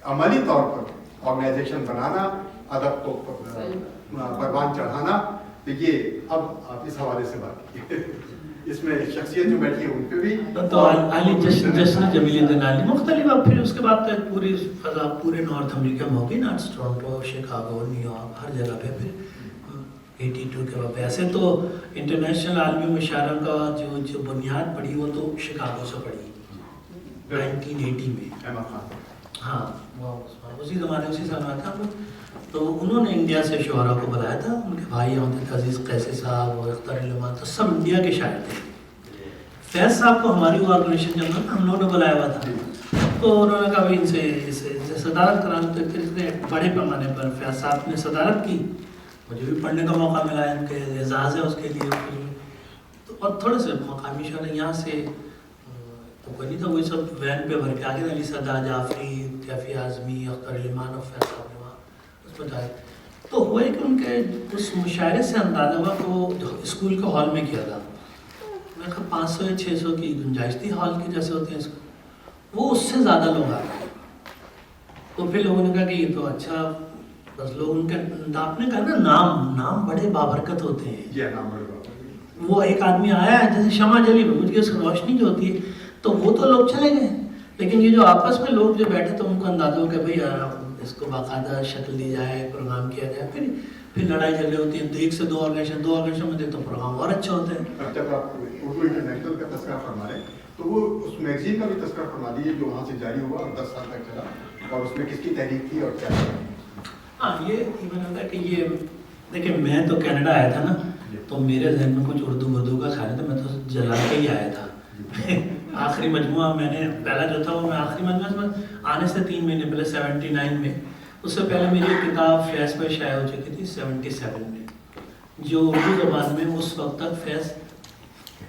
Speaker 2: عملی طور پر آرگنائزیشن بنانا, ادب کو پروان چڑھانا, تو یہ اب آپ اس حوالے سے بات کیجیے. اس میں شخصیت جو بیٹھی ہے ان پہ بھی
Speaker 5: تو علی جشن جمیل الدین علی مختلف. اب پھر اس کے بعد تو پوری فضا پورے نارتھ امریکہ میں ہوگی نا, ٹورنٹو, شکاگو, نیو یارک, ہر جگہ پہ. پھر 82 کے بعد ایسے تو انٹرنیشنل عالمی مشاعرہ کا جو بنیاد پڑی وہ تو شکاگو سے پڑی 1980 میں. ہاں اسی زمانے اسی سال میں تھا. تو انہوں نے انڈیا سے شعراء کو بلایا تھا. ان کے بھائی ہوتے تھے عزیز قیسی صاحب اور اختر علمان, تو سب انڈیا کے شاعر تھے. فیض صاحب کو ہماری آرگنائزیشن جب ہم لوگوں نے بلایا ہوا تھا تو انہوں نے کہا ان سے صدارت کرانا. تو بڑے پیمانے پر فیض صاحب نے صدارت کی. مجھے بھی پڑھنے کا موقع ملا, ان کے اعزاز ہے اس کے لیے. اور تھوڑے سے مقامی شعر یہاں سے تو کوئی نہیں تھا, وہی سب وین پہ بھر کے آگے علی صدا, جعفری, کیفی اعظمی, اختر علمان اور فیض صاحب نے وہاں اس میں جائے. تو ہوا کہ ان کے اس مشاعرے سے اندازہ ہوا کہ وہ اسکول کے ہال میں کیا تھا. میں کہا 500 یا 600 کی گنجائش تھی ہال کی جیسے ہوتے ہیں اس کو. وہ اس سے زیادہ لوگ آ گئے. تو پھر لوگوں نے کہا کہ یہ تو اچھا, بس لوگ ان کے آپ نے کہا نا نام بڑے بابرکت ہوتے ہیں. وہ ایک آدمی آیا ہے جیسے شمع جلی بجھ گئی, اس کی روشنی جو ہوتی ہے, تو وہ تو لوگ چلے گئے. لیکن یہ جو آپس میں لوگ جو بیٹھے تو ان کو اندازہ ہو کہ بھائی اس کو باقاعدہ شکل دی جائے, پروگرام کیا جائے. پھر لڑائی جھگڑے ہوتی ہیں. 1 سے 2 آرگنائزیشن میں دیکھ تو پروگرام اور اچھے ہوتے ہیں.
Speaker 2: اب جب آپ اردو انٹرنیشنل کا تذکرہ فرما رہے ہیں تو وہ اس میگزین کا بھی تذکرہ فرما دیجیے جو وہاں سے جاری ہوا اور 10 سال تک چلا, اور اس میں کس کی تحریک تھی اور کیا تھا.
Speaker 5: ہاں یہ ایون ہوتا ہے کہ یہ دیکھیں میں تو کینیڈا آیا تھا نا, تو میرے ذہن میں کچھ اردو کا خیال تھا. میں تو جلا کے ہی آیا تھا. آخری مجموعہ میں نے پہلا جو تھا وہ میں آخری مجموعہ میں آنے سے 3 مہینے پہلے 79 میں, اس سے پہلے میری کتاب فیض پہ شائع ہو چکی تھی 77 میں, جو اردو زبان میں اس وقت تک فیض,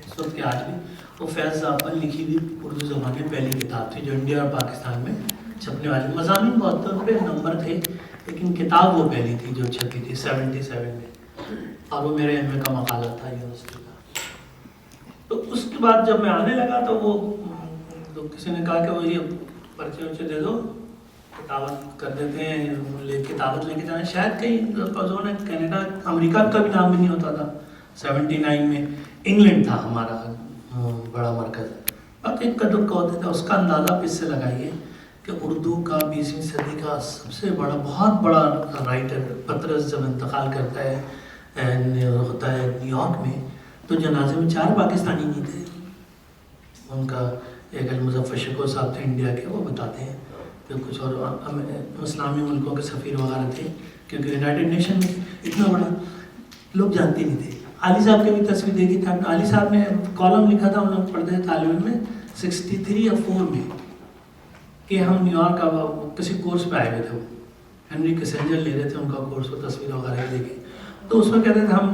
Speaker 5: اس وقت کے آج بھی وہ فیض صاحب پر لکھی ہوئی اردو زبان میں پہلی کتاب تھی جو انڈیا اور پاکستان میں چھپنے والی. مضامین بہت طور پہ نمبر تھے لیکن کتاب وہ پہلی تھی جو چھپی تھی 77 میں, اور وہ میرے ایم اے کا مقالہ تھا یونیورسٹی کا. تو اس کے بعد جب میں آنے لگا تو وہ تو کسی نے کہا کہ وہ یہ پرچے ورچے دے دو, کتابت کر دیتے ہیں, کتابت لے کے جانا. شاید کہیں نے کینیڈا امریکہ کا بھی نام بھی نہیں ہوتا تھا 79 میں. انگلینڈ تھا ہمارا بڑا مرکز. باقی قدر کا ہوتا تھا. اس کا اندازہ آپ اس سے لگائیے کہ اردو کا 20ویں صدی کا سب سے بڑا بہت بڑا رائٹر پطرس جب انتقال کرتا ہے ہوتا ہے نیو یارک میں, تو جنازے میں 4 پاکستانی نہیں تھے. ان کا ایک المظفر شکور صاحب تھے انڈیا کے, وہ بتاتے ہیں کہ کچھ اور اسلامی ملکوں کے سفیر وغیرہ تھے, کیونکہ یونائٹڈ نیشن میں اتنا بڑا لوگ جانتے نہیں تھے. علی صاحب کی بھی تصویر دیکھی تھی. علی صاحب نے کالم لکھا تھا, ہم لوگ پڑھتے تھے طالب علم میں 63 یا 4 میں, کہ ہم نیو یارک کا کسی کورس پہ آئے ہوئے تھے. وہ ہنری کسنجر لے رہے تھے ان کا کورس, وہ تصویر وغیرہ دیکھے. تو اس میں کہتے تھے ہم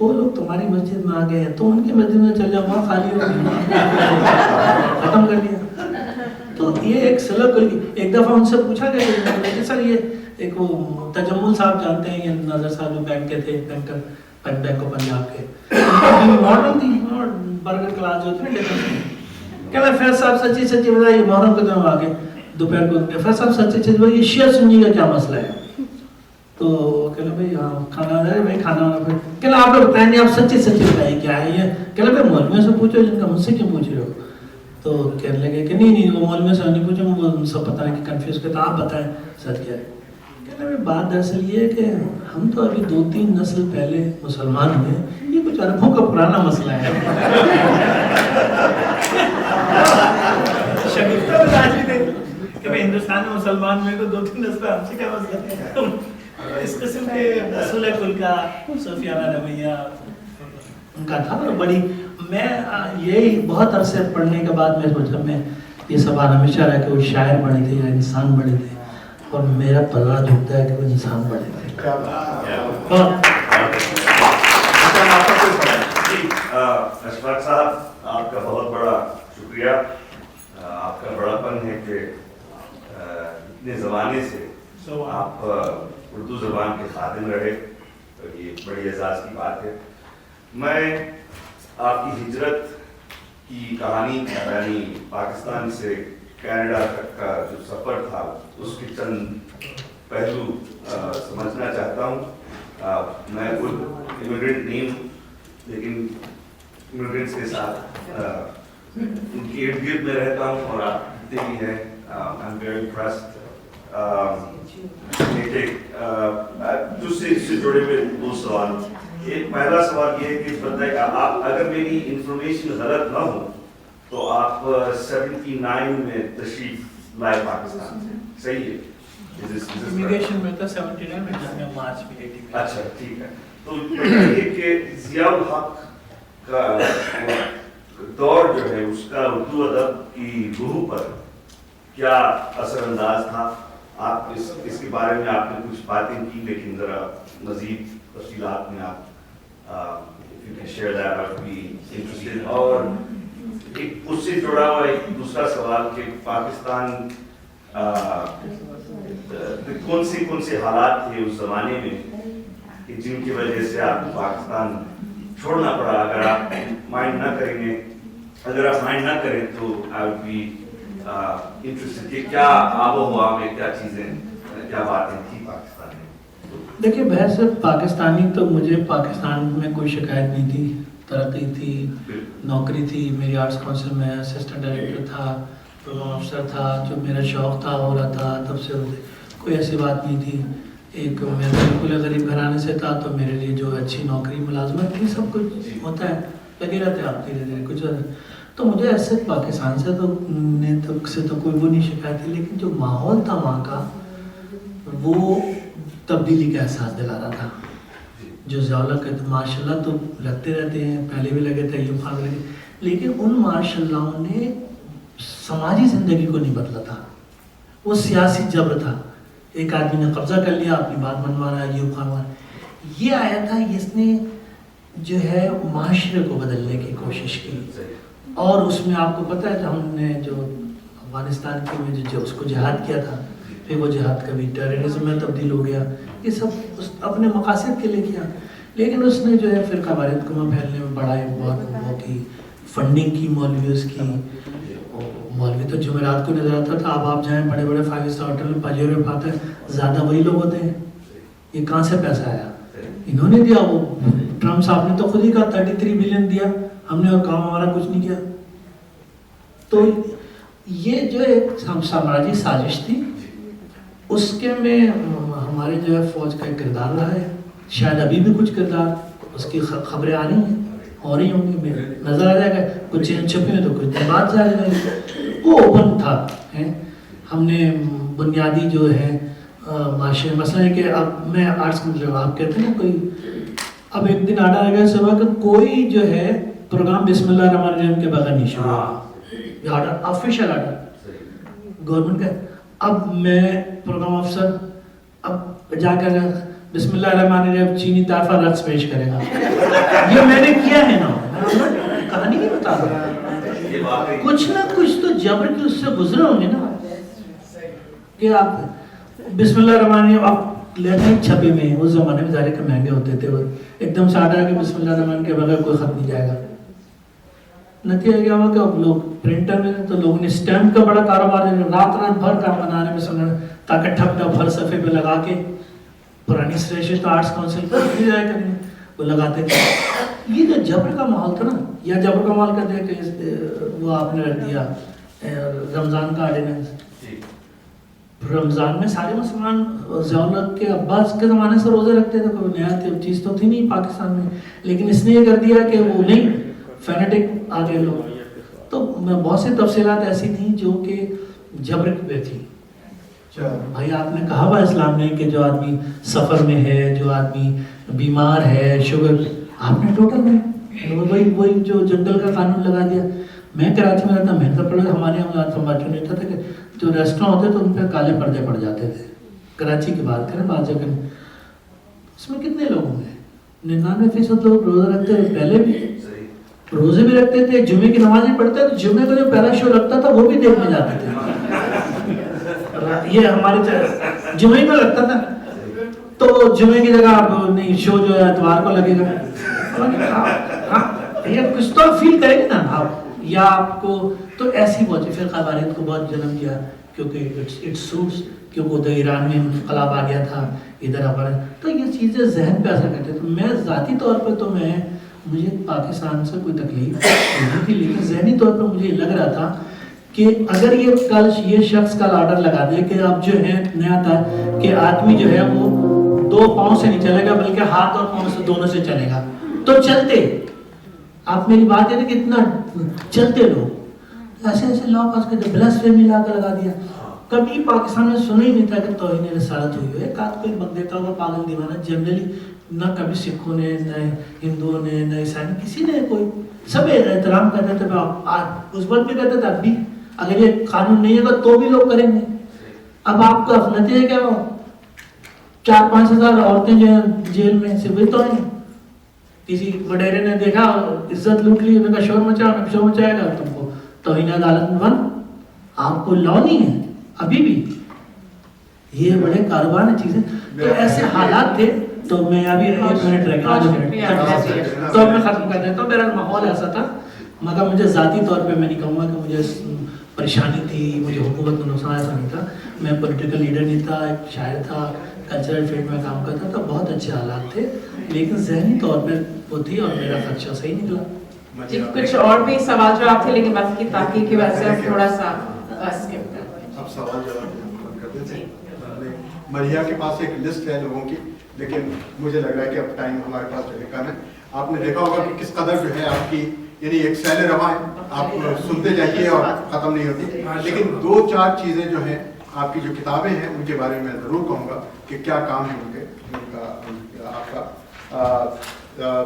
Speaker 5: وہ لوگ تمہاری مسجد میں آ گئے ہیں تو ان کی مسجد میں چل جاؤ, وہاں خالی ہوگی, ختم کر دیا. تو یہ ایک سلک. ایک دفعہ ان سے پوچھا گیا کہ سر یہ ایک وہ تجمل صاحب جانتے ہیں, یہ نظر صاحب جو بینک کے تھے, بینکر بینک آف پنجاب کے, ماڈرن تھی, برگر کلاس جو تھے, لیکن کہ میں فیض صاحب سچی سچی بتائیے محرم کو دن آ کے دوپہر کو فیض صاحب سچی سچی بتائیے شیعہ سنی کا کیا مسئلہ ہے. تو کہنا بھائی ہاں کھانا ہے بھائی کھانا ہونا. پھر کہنا آپ لوگ بتائیں گے آپ سچی سچی بتائیے کیا ہے یہ. کہنا بھائی مولویوں سے پوچھو جن کا, مجھ سے کیوں پوچھ رہے ہو. تو کہنے لگے کہ نہیں وہ مولویوں سے نہیں پوچھو, وہ سب پتہ نہیں کہ کنفیوز کرتا, آپ بتائیں سچ کیا ہے. کہنا بھائی بات دراصل یہ ہے کہ ہم تو ابھی 2-3 نسل پہلے مسلمان ہوئے, یہ کچھ عربوں کا پرانا مسئلہ ہے. شگفتہ بتا دیتے کہ بھائی ہندوستان میں مسلمان ہوئے تو 2-3 نسل ہم سے کیا مسئلہ ہے. اس قسم کے اصول کل کا صوفیانہ رویہ ان کا تھا. بڑی میں یہی بہت عرصے پڑھنے کے بعد میں سوچا میں یہ سوال ہمیشہ رہا کہ وہ شاعر بڑے تھے یا انسان بڑے تھے, اور میرا پلہ جھکتا ہے کہ وہ انسان بڑے تھے.
Speaker 6: اشفاق صاحب آپ کا بہت بڑا شکریہ. آپ کا بڑا پن ہے کہ اتنے زمانے سے آپ اردو زبان کے خادم رہے, یہ بڑی اعزاز کی بات ہے. میں آپ کی ہجرت کی کہانی یعنی پاکستان سے کینیڈا تک کا جو سفر تھا اس کے چند پہلو سمجھنا چاہتا ہوں. میں خود امیگرینٹ نہیں ہوں, لیکن امیگرینٹس کے ساتھ ان کے ارد گرد میں رہتا ہوں, اور آپ جتنے بھی ہیں آئی ایم ویری امپریسڈ. اس سے جڑے ہوئے 2 سوال. ایک پہلا سوال یہ ہے کہ بتائیں کہ آپ اگر میری انفارمیشن غلط نہ ہو تو آپ 79 میں تشریف لائے پاکستان سے, صحیح ہے؟
Speaker 5: امیگریشن میں تھا 79 میں, جس میں مارچ میں 80. اچھا
Speaker 6: ٹھیک ہے. تو یہ کہ ضیاء الحق کا دور جو ہے اس کا اردو ادب کی روح پر کیا اثر انداز تھا؟ آپ اس کے بارے میں آپ نے کچھ باتیں کی, لیکن ذرا مزید تفصیلات میں آپ شیئر دیٹ بھی انٹرسٹڈ. اور اس سے جڑا ہوا ایک دوسرا سوال کہ پاکستان کون سے حالات تھے اس زمانے میں کہ جن کی وجہ سے آپ کو پاکستان چھوڑنا پڑا؟ اگر آپ مائنڈ نہ کریں گے, اگر آپ مائنڈ نہ کریں تو آئی وڈ بی انٹرسٹڈ کہ کیا آب و ہوا میں کیا چیزیں, کیا باتیں تھیں پاکستان میں.
Speaker 5: دیکھیے بحث پاکستانی تو مجھے پاکستان میں کوئی شکایت نہیں تھی. ترقی تھی, نوکری تھی, میری آرٹس کونسل میں اسسٹنٹ ڈائریکٹر تھا, پروگرام افسر تھا, جو میرا شوق تھا ہو رہا تھا تب سے. کوئی ایسی بات نہیں تھی. ایک میں بالکل غریب گھرانے سے تھا تو میرے لیے جو اچھی نوکری ملازمت تھی, سب کچھ ہوتا ہے, لگے رہتے ہیں آپ دھیرے دھیرے کچھ. تو مجھے ایسے پاکستان سے تو کوئی وہ نہیں شکایت تھی, لیکن جو ماحول تھا وہاں کا وہ تبدیلی کا احساس دلا رہا تھا. جو ضیاء کے ماشاء اللہ تو لگتے رہتے ہیں, پہلے بھی لگے تھے, ایوب خان لگے, لیکن ان ماشاء اللہ نے سماجی زندگی کو نہیں بدلا تھا. وہ سیاسی جبر تھا, ایک آدمی نے قبضہ کر لیا, اپنی بات منوا رہا ہے, ایوب خان یہ آیا تھا, اس نے جو ہے معاشرے کو بدلنے کی کوشش کی. اور اس میں آپ کو پتہ ہے ہم نے جو افغانستان کے میں جو اس کو جہاد کیا تھا, پھر وہ جہاد کبھی ٹیررزم میں تبدیل ہو گیا, یہ سب اپنے مقاصد کے لیے کیا. لیکن اس نے جو ہے فرقہ واریت کو پھیلنے میں بڑا بہت وہ کی, فنڈنگ کی مولویوں کی. مولوی تو جمعرات کو نظر آتا تھا, اب آپ جائیں بڑے بڑے 5 اسٹار ہوٹل میں پاجیروں میں پاتے ہیں, زیادہ وہی لوگ ہوتے ہیں. یہ کہاں سے پیسہ آیا؟ انہوں نے دیا. وہ ٹرمپ صاحب نے تو خود ہی کہا 33 بلین دیا ہم نے, اور کام ہمارا کچھ نہیں کیا. تو یہ جو ایک سامراجی سازش تھی, اس کے میں ہمارے جو ہے فوج کا ایک کردار رہا ہے. شاید ابھی بھی کچھ کردار, اس کی خبریں آ رہی ہیں, ہو رہی ہوں گی, نظر آ جائے گا. کچھ چھپے ہیں تو کچھ دن بعد جائے گا. وہ اوپن تھا. ہم نے بنیادی جو ہے معاشرے مسئلہ ہے کہ اب میں آرٹس مطلب آپ کہتے ہیں کوئی, اب ایک دن آڈر آ گیا سوا کہ کوئی جو ہے پروگرام بسم اللہ الرحمن الرحیم کے بغیر نہیں شروع ہوا. یہ آرڈر آفیشیل آرڈر گورنمنٹ کا. اب میں پروگرام افسر اب جا کر بسم اللہ الرحمن الرحیم چینی طائفہ رقص پیش کرے گا. یہ میں نے کیا ہے نا, کہانی نہیں بتا رہا, کچھ نہ کچھ تو جبر کے اس سے گزرے ہوں گے نا کہ آپ بسم اللہ الرحمن الرحیم آپ لیتے ہیں چھپے میں. اس زمانے میں ظاہر کہ مہنگے ہوتے تھے, وہ ایک دم سادہ ہے کہ بسم اللہ الرحمن کے بغیر کوئی خط نہیں جائے گا. نتیجہ کیا ہوا کہ اب لوگ پرنٹر میں تو لوگوں نے اسٹیمپ کا بڑا کاروبار ہے, رات رات بھر کام بنانے میں سمجھنا تاکہ ٹھپ ٹھپ ہر صفحے پہ لگا کے پرانی سریشت آرٹس کونسل کو جائے کرنے وہ لگاتے تھے. یہ جو جبر کا ماحول تھا نا, یا جبر کا ماحول کہتے ہیں کہ وہ آپ نے رکھ دیا رمضان کا آرڈیننس. رمضان میں سارے مسلمان ضیاءالحق کے عباس کے زمانے سے روزے رکھتے تھے, کوئی نیا چیز تو تھی نہیں پاکستان میں, لیکن اس نے یہ کر دیا کہ وہ نہیں فینیٹک آ گئے لوگ. تو بہت سی تفصیلات ایسی تھیں جو کہ جبر پہ تھی. بھائی آپ نے کہا ہوا اسلام نے کہ جو آدمی سفر میں ہے, جو آدمی بیمار ہے, شوگر, آپ نے ٹوٹل میں وہی جو جنگل کا قانون لگا دیا. میں کراچی میں رہتا, میں نے پڑھا, ہمارے یہاں سماچو نہیں تھا کہ جو ریسٹوران ہوتے تو ان پہ کالے پردے پڑ جاتے تھے. کراچی کی بات کریں, بعض جگہ اس میں کتنے لوگ ہوں گے, 99% لوگ روزہ رکھتے ہیں. پہلے بھی روزے بھی رکھتے تھے, جمعے کی نماز بھی پڑھتے تھے, جمعے کو جو پہلا شو لگتا تھا وہ بھی دیکھنے جاتے تھے. یہ ہمارے جمعے میں لگتا تھا تو جمعے کی جگہ آپ نہیں شو جو ہے اتوار کو لگے گا. یہ کچھ تو فیل کریں گے نا آپ, یا آپ کو تو ایسی بہت فرقہ واریت کو بہت جنم دیا کیونکہ اٹ سوٹس, کیونکہ ادھر ایران میں انقلاب آ گیا تھا, ادھر ہمارے, تو یہ چیزیں ذہن پہ اثر کرتے. تو میں ذاتی طور پہ تو مجھے پاکستان سے کوئی تکلیف نہیں تھی, لیکن ذہنی طور پہ مجھے لگ رہا تھا کہ اگر یہ شخص کل آرڈر لگا دے کہ اب جو ہے نیا تھا کہ آدمی جو ہے وہ 2 پاؤں سے نہیں چلے گا بلکہ ہاتھ اور پاؤں سے دونوں سے چلے گا, تو چلتے. آپ میری بات ہے کہ اتنا چلتے لوگ ایسے ایسے لا پاس کرتے, بلاسفیمی لا کر لگا دیا. کبھی پاکستان میں سنا ہی نہیں تھا کہ توہین رسالت ہوئی ہے. ایک آدھ کوئی بک دیتا ہوگا پاگل دیوانہ, جنرلی نہ کبھی سکھوں نے, نہ ہندوؤں نے, نہ عیسائی نے, کسی نے, کوئی سب احترام کرتے تھے. اس وقت بھی کرتے تھے, اب بھی اگر یہ قانون نہیں ہوگا تو بھی لوگ کریں گے. اب آپ کا نتیجہ کیا ہو, 4-5 ہزار عورتیں جو ہیں جیل میں, صرف وہی تو ہیں. کسی وڈیرے نے دیکھا عزت لوٹ لی, ان کا شور مچائے گا تم کو توہین عدالت میں بند. آپ کو لا نہیں ہے ابھی بھی, یہ بڑے کاروبار چیزیں. تو ایسے حالات تھے. تو میں ابھی 1 منٹ رہ گیا, تو میں ختم کر دیتا ہوں. میرا ماحول ایسا تھا, مگر مجھے ذاتی طور پہ میں نہیں کہوں گا کہ مجھے پریشانی تھی, مجھے حکومت کا نقصان, ایسا نہیں تھا. میں پولیٹیکل لیڈر نہیں تھا, ایک شاعر تھا, کلچرل فیلڈ میں کام کرتا تھا. بہت اچھے حالات تھے, لیکن ذہنی طور پہ وہ تھی اور میرا خدشہ صحیح نکلا.
Speaker 4: جی کچھ اور بھی سوال جو آپ تھے, لیکن وقت کی تاخیر کی وجہ سے تھوڑا سا اسکپ کر دیں.
Speaker 2: اب سوال جواب کرتے تھے. مریا کے پاس ایک لسٹ ہے لوگوں کی, لیکن مجھے لگ رہا ہے کہ اب ٹائم ہمارے پاس جو ہے کم ہے. آپ نے دیکھا ہوگا کہ کس قدر جو ہے آپ کی یعنی ایک سیل رواں ہے, آپ سنتے جائیے اور ختم نہیں ہوتی. لیکن 2-4 چیزیں جو ہیں آپ کی جو کتابیں ہیں ان کے بارے میں ضرور کہوں گا کہ کیا کام ہے ان کا آپ کا.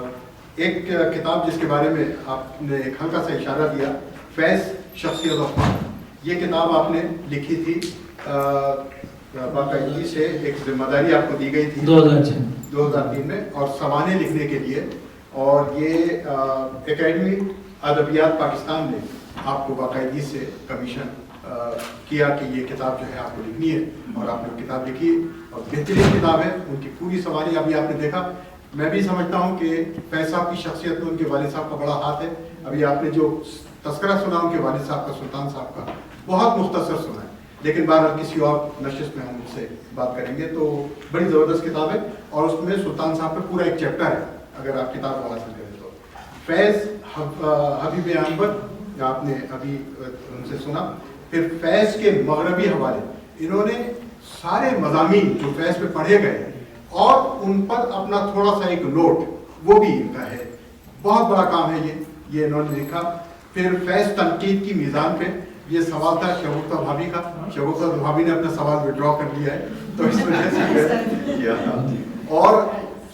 Speaker 2: ایک کتاب جس کے بارے میں آپ نے ایک ہلکا سا اشارہ دیا, فیض شخصیت عثمان, یہ کتاب آپ نے لکھی تھی باقاعدگی سے, ایک ذمہ داری آپ کو دی گئی تھی 2003 میں, اور سوانح لکھنے کے لیے. اور یہ اکیڈمی ادبیات پاکستان نے آپ کو باقاعدگی سے کمیشن کیا کہ یہ کتاب جو ہے آپ کو لکھنی ہے, اور آپ نے کتاب لکھی اور بہترین کتاب ہے. ان کی پوری سوانح ابھی آپ نے دیکھا. میں بھی سمجھتا ہوں کہ فیض صاحب کی شخصیت میں ان کے والد صاحب کا بڑا ہاتھ ہے. ابھی آپ نے جو تذکرہ سنا ان کے والد صاحب کا, سلطان صاحب کا, بہت مختصر سنا ہے, لیکن بہرحال کسی اور نشست میں ہم ان سے بات کریں گے. تو بڑی زبردست کتاب ہے, اور اس میں سلطان صاحب پہ پورا ایک چیپٹر ہے اگر آپ کتاب کو حاصل کریں تو. فیض حبیب انور آپ نے ابھی ان سے سنا. پھر فیض کے مغربی حوالے, انہوں نے سارے مضامین جو فیض پہ پڑھے گئے اور ان پر اپنا تھوڑا سا ایک نوٹ وہ بھی ان کا ہے. بہت بڑا کام ہے یہ انہوں نے لکھا. پھر فیض تنقید کی میزان پہ, یہ سوال تھا شگفتہ بھابھی کا, شگفتہ بھابھی نے اپنا سوال وڈرا کر لیا ہے تو اس وجہ سے کیا تھا. اور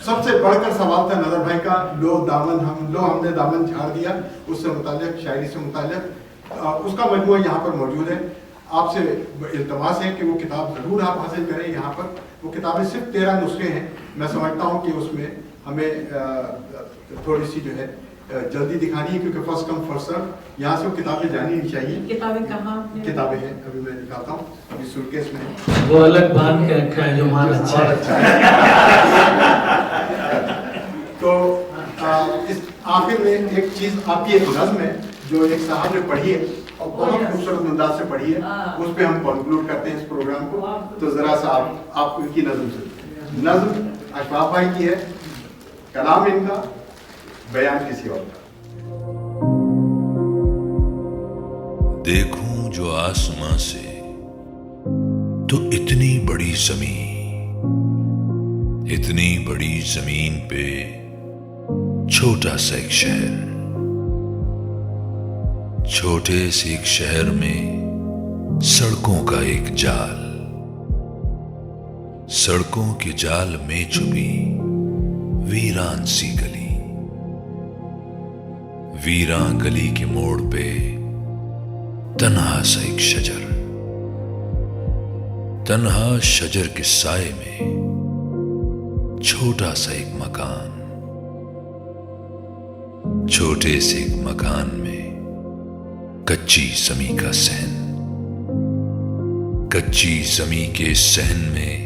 Speaker 2: سب سے بڑھ کر سوال تھا نظر بھائی کا, ہم نے دامن جھاڑ دیا, اس سے متعلق, شاعری سے متعلق. اس کا مجموعہ یہاں پر موجود ہے. آپ سے التماس ہے کہ وہ کتاب ضرور آپ حاصل کریں. یہاں پر وہ کتابیں صرف 13 نسخے ہیں. میں سمجھتا ہوں کہ اس میں ہمیں تھوڑی سی جو ہے جلدی دکھانی ہے کیونکہ فرسٹ کم فرسٹ سرو. یہاں سے وہ کتابیں جانی نہیں چاہیے.
Speaker 4: کتابیں کہاں؟
Speaker 2: کتابیں ہیں, ابھی میں دکھاتا ہوں, ابھی سوٹ کیس میں
Speaker 5: وہ الگ باندھ کے رکھا ہے جو مال اچھا ہے.
Speaker 2: تو اس آخر میں ایک چیز آپ کی ایک نظم ہے جو ایک صاحب نے پڑھی ہے اور بہت خوبصورت انداز سے پڑھی ہے, اس پہ ہم کنکلوڈ کرتے ہیں اس پروگرام کو. تو ذرا سا آپ ان کی نظم سے, نظم اشفاق بھائی کی ہے, کلام ان کا, بیان کسی اور کا.
Speaker 7: دیکھوں جو آسمان سے تو اتنی بڑی زمین پہ چھوٹا سا ایک شہر, چھوٹے سے ایک شہر میں سڑکوں کا ایک جال, سڑکوں کے جال میں چھپی ویران سی گلی, ویران گلی کے موڑ پہ تنہا سا ایک شجر, تنہا شجر کے سائے میں چھوٹا سا ایک مکان, چھوٹے سے ایک مکان میں کچی زمیں کا صحن, کچی زمیں کے صحن میں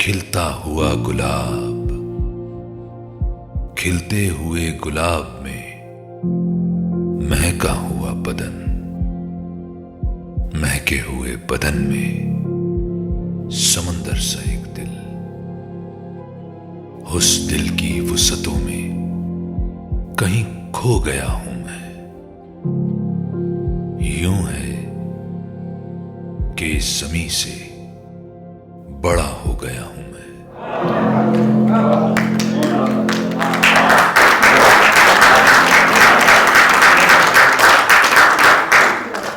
Speaker 7: کھلتا ہوا گلاب, کھلتے ہوئے گلاب میں مہکا ہوا بدن, مہکے ہوئے بدن میں سمندر سا ایک دل, اس دل کی وسعتوں میں کہیں کھو گیا ہوں میں, یوں ہے کہ اس زمیں سے بڑا ہو گیا ہوں میں.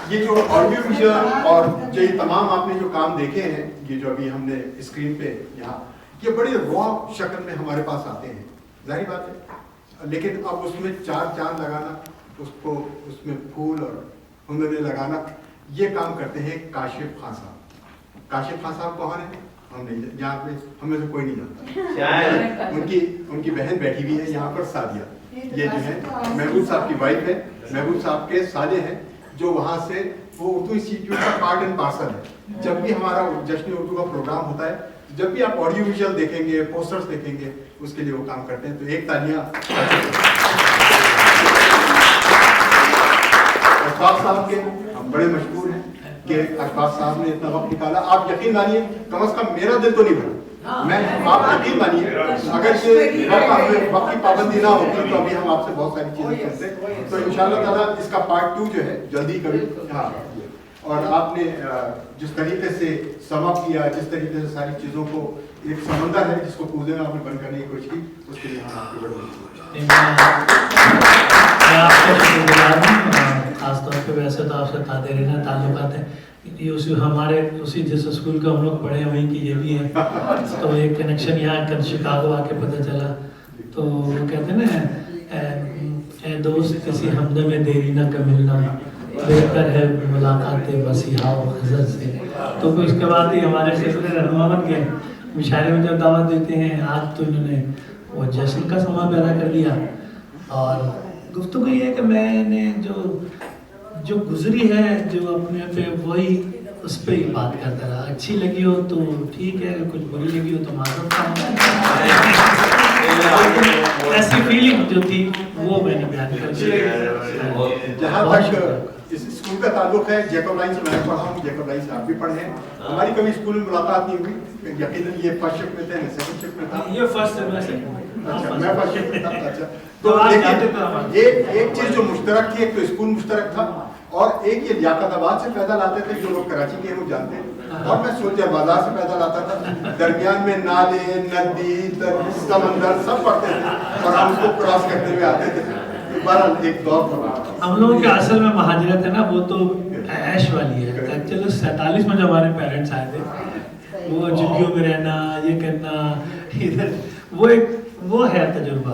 Speaker 2: یہ جو آڈیو ویژن اور یہ تمام آپ نے جو کام دیکھے ہیں, یہ جو ابھی ہم نے اسکرین پہ یہاں, یہ بڑی را شکل میں ہمارے پاس آتے ہیں, ظاہر بات ہے, لیکن اب اس میں 4 چاند لگانا, اس کو اس میں پھول اور ہنریں لگانا, یہ کام کرتے ہیں کاشف خان صاحب. کاشف خان صاحب کون ہیں؟ ہم نہیں یہاں پہ, ہم میں سے کوئی نہیں جانتا. ان کی بہن بیٹھی ہوئی ہے یہاں پر, سعدیہ. یہ جو ہے محبوب صاحب کی وائف ہے, محبوب صاحب کے سالے ہیں, جو وہاں سے وہ اردو انسٹیٹیوٹ کا پارٹ اینڈ پارسل ہے. جب بھی ہمارا جشن اردو کا پروگرام ہوتا ہے, جب بھی آپ آڈیو ویژل دیکھیں گے, پوسٹرز دیکھیں گے, اس کے لیے وہ کام کرتے ہیں. تو ایک تالیاں اشفاق صاحب کے, ہم بڑے مشکور ہیں کہ اشفاق صاحب نے اتنا وقت نکالا. آپ یقین مانیے, کم از کم میرا دل تو نہیں بھرا. میں آپ یقین مانیے اگر وقت کی پابندی نہ ہوتی تو ابھی ہم آپ سے بہت ساری چیزیں کرتے. تو انشاءاللہ تعالیٰ اس کا پارٹ 2 جو ہے جلدی کبھی. ہاں, اور آپ نے جس طریقے سے سم اپ کیا, جس طریقے سے ساری چیزوں کو, ایک سمندر ہے جس کو کودے میں آپ نے بند کرنے کی کوشش کی, اس کے لیے ہم آپ کے بڑے
Speaker 5: خاص طور پہ. ویسے تو آپ سے قادرینا تعلقات ہیں, ہمارے اسی جس اسکول کو ہم لوگ پڑھے ہیں وہیں کی یہ بھی ہے, تو ایک کنیکشن یہاں کل شکاگو آ کے پتہ چلا. تو وہ کہتے ہیں نا, اے دوست کسی ہمدم میں دیری نہ کا ملنا, بہتر ہے ملاقات مسیحا و خضر سے. تو اس کے بعد ہی ہمارے سلسلے رہنما بن گئے, مشاعرے میں جب دعوت دیتے ہیں. آج تو انہوں نے وہ جشن کا سما پیدا کر دیا. اور گفتگو یہ ہے کہ میں نے جو گزری ہے, جو اپنے پہ وہی اس پہ ہی بات کرتا رہا. اچھی لگی ہو تو ٹھیک ہے, اگر کچھ بری لگی ہو تو معذرت کروں. ایسی فیلنگ جو تھی وہ میں نے بیان کر دی.
Speaker 2: جہاں تک اس اسکول کا تعلق ہے, جیکب لائن سے میں پڑھا ہوں, جیکب لائن سے آپ بھی پڑھے ہیں. ہماری کبھی اسکول میں ملاقات نہیں ہوئی. یقیناً یہ فرسٹ شفٹ میں تھے, میں سیکنڈ شفٹ میں تھا.
Speaker 5: یہ فرسٹ میں
Speaker 2: فرسٹ شفٹ میں تھا. اچھا, تو ایک چیز جو مشترک تھی, ایک تو اسکول مشترک تھا, اور ایک یہ لیاقت آباد سے پیدا لاتے تھے, جو لوگ کراچی کے ہیں وہ جانتے ہیں, اور میں سولجر بازار سے پیدا لاتا تھا. درمیان میں نالے, ندی, سمندر سب پڑتے تھے, اور ہم اس کو کراس کرتے ہوئے آتے تھے. ایک دور تھا.
Speaker 5: ہم لوگوں کے اصل میں مہاجرت ہے نا, وہ تو عیش والی ہے. ایکچولی 47 میں جو ہمارے پیرنٹس آئے تھے, وہ جھگیوں میں رہنا, یہ کرنا ادھر, وہ ہے تجربہ.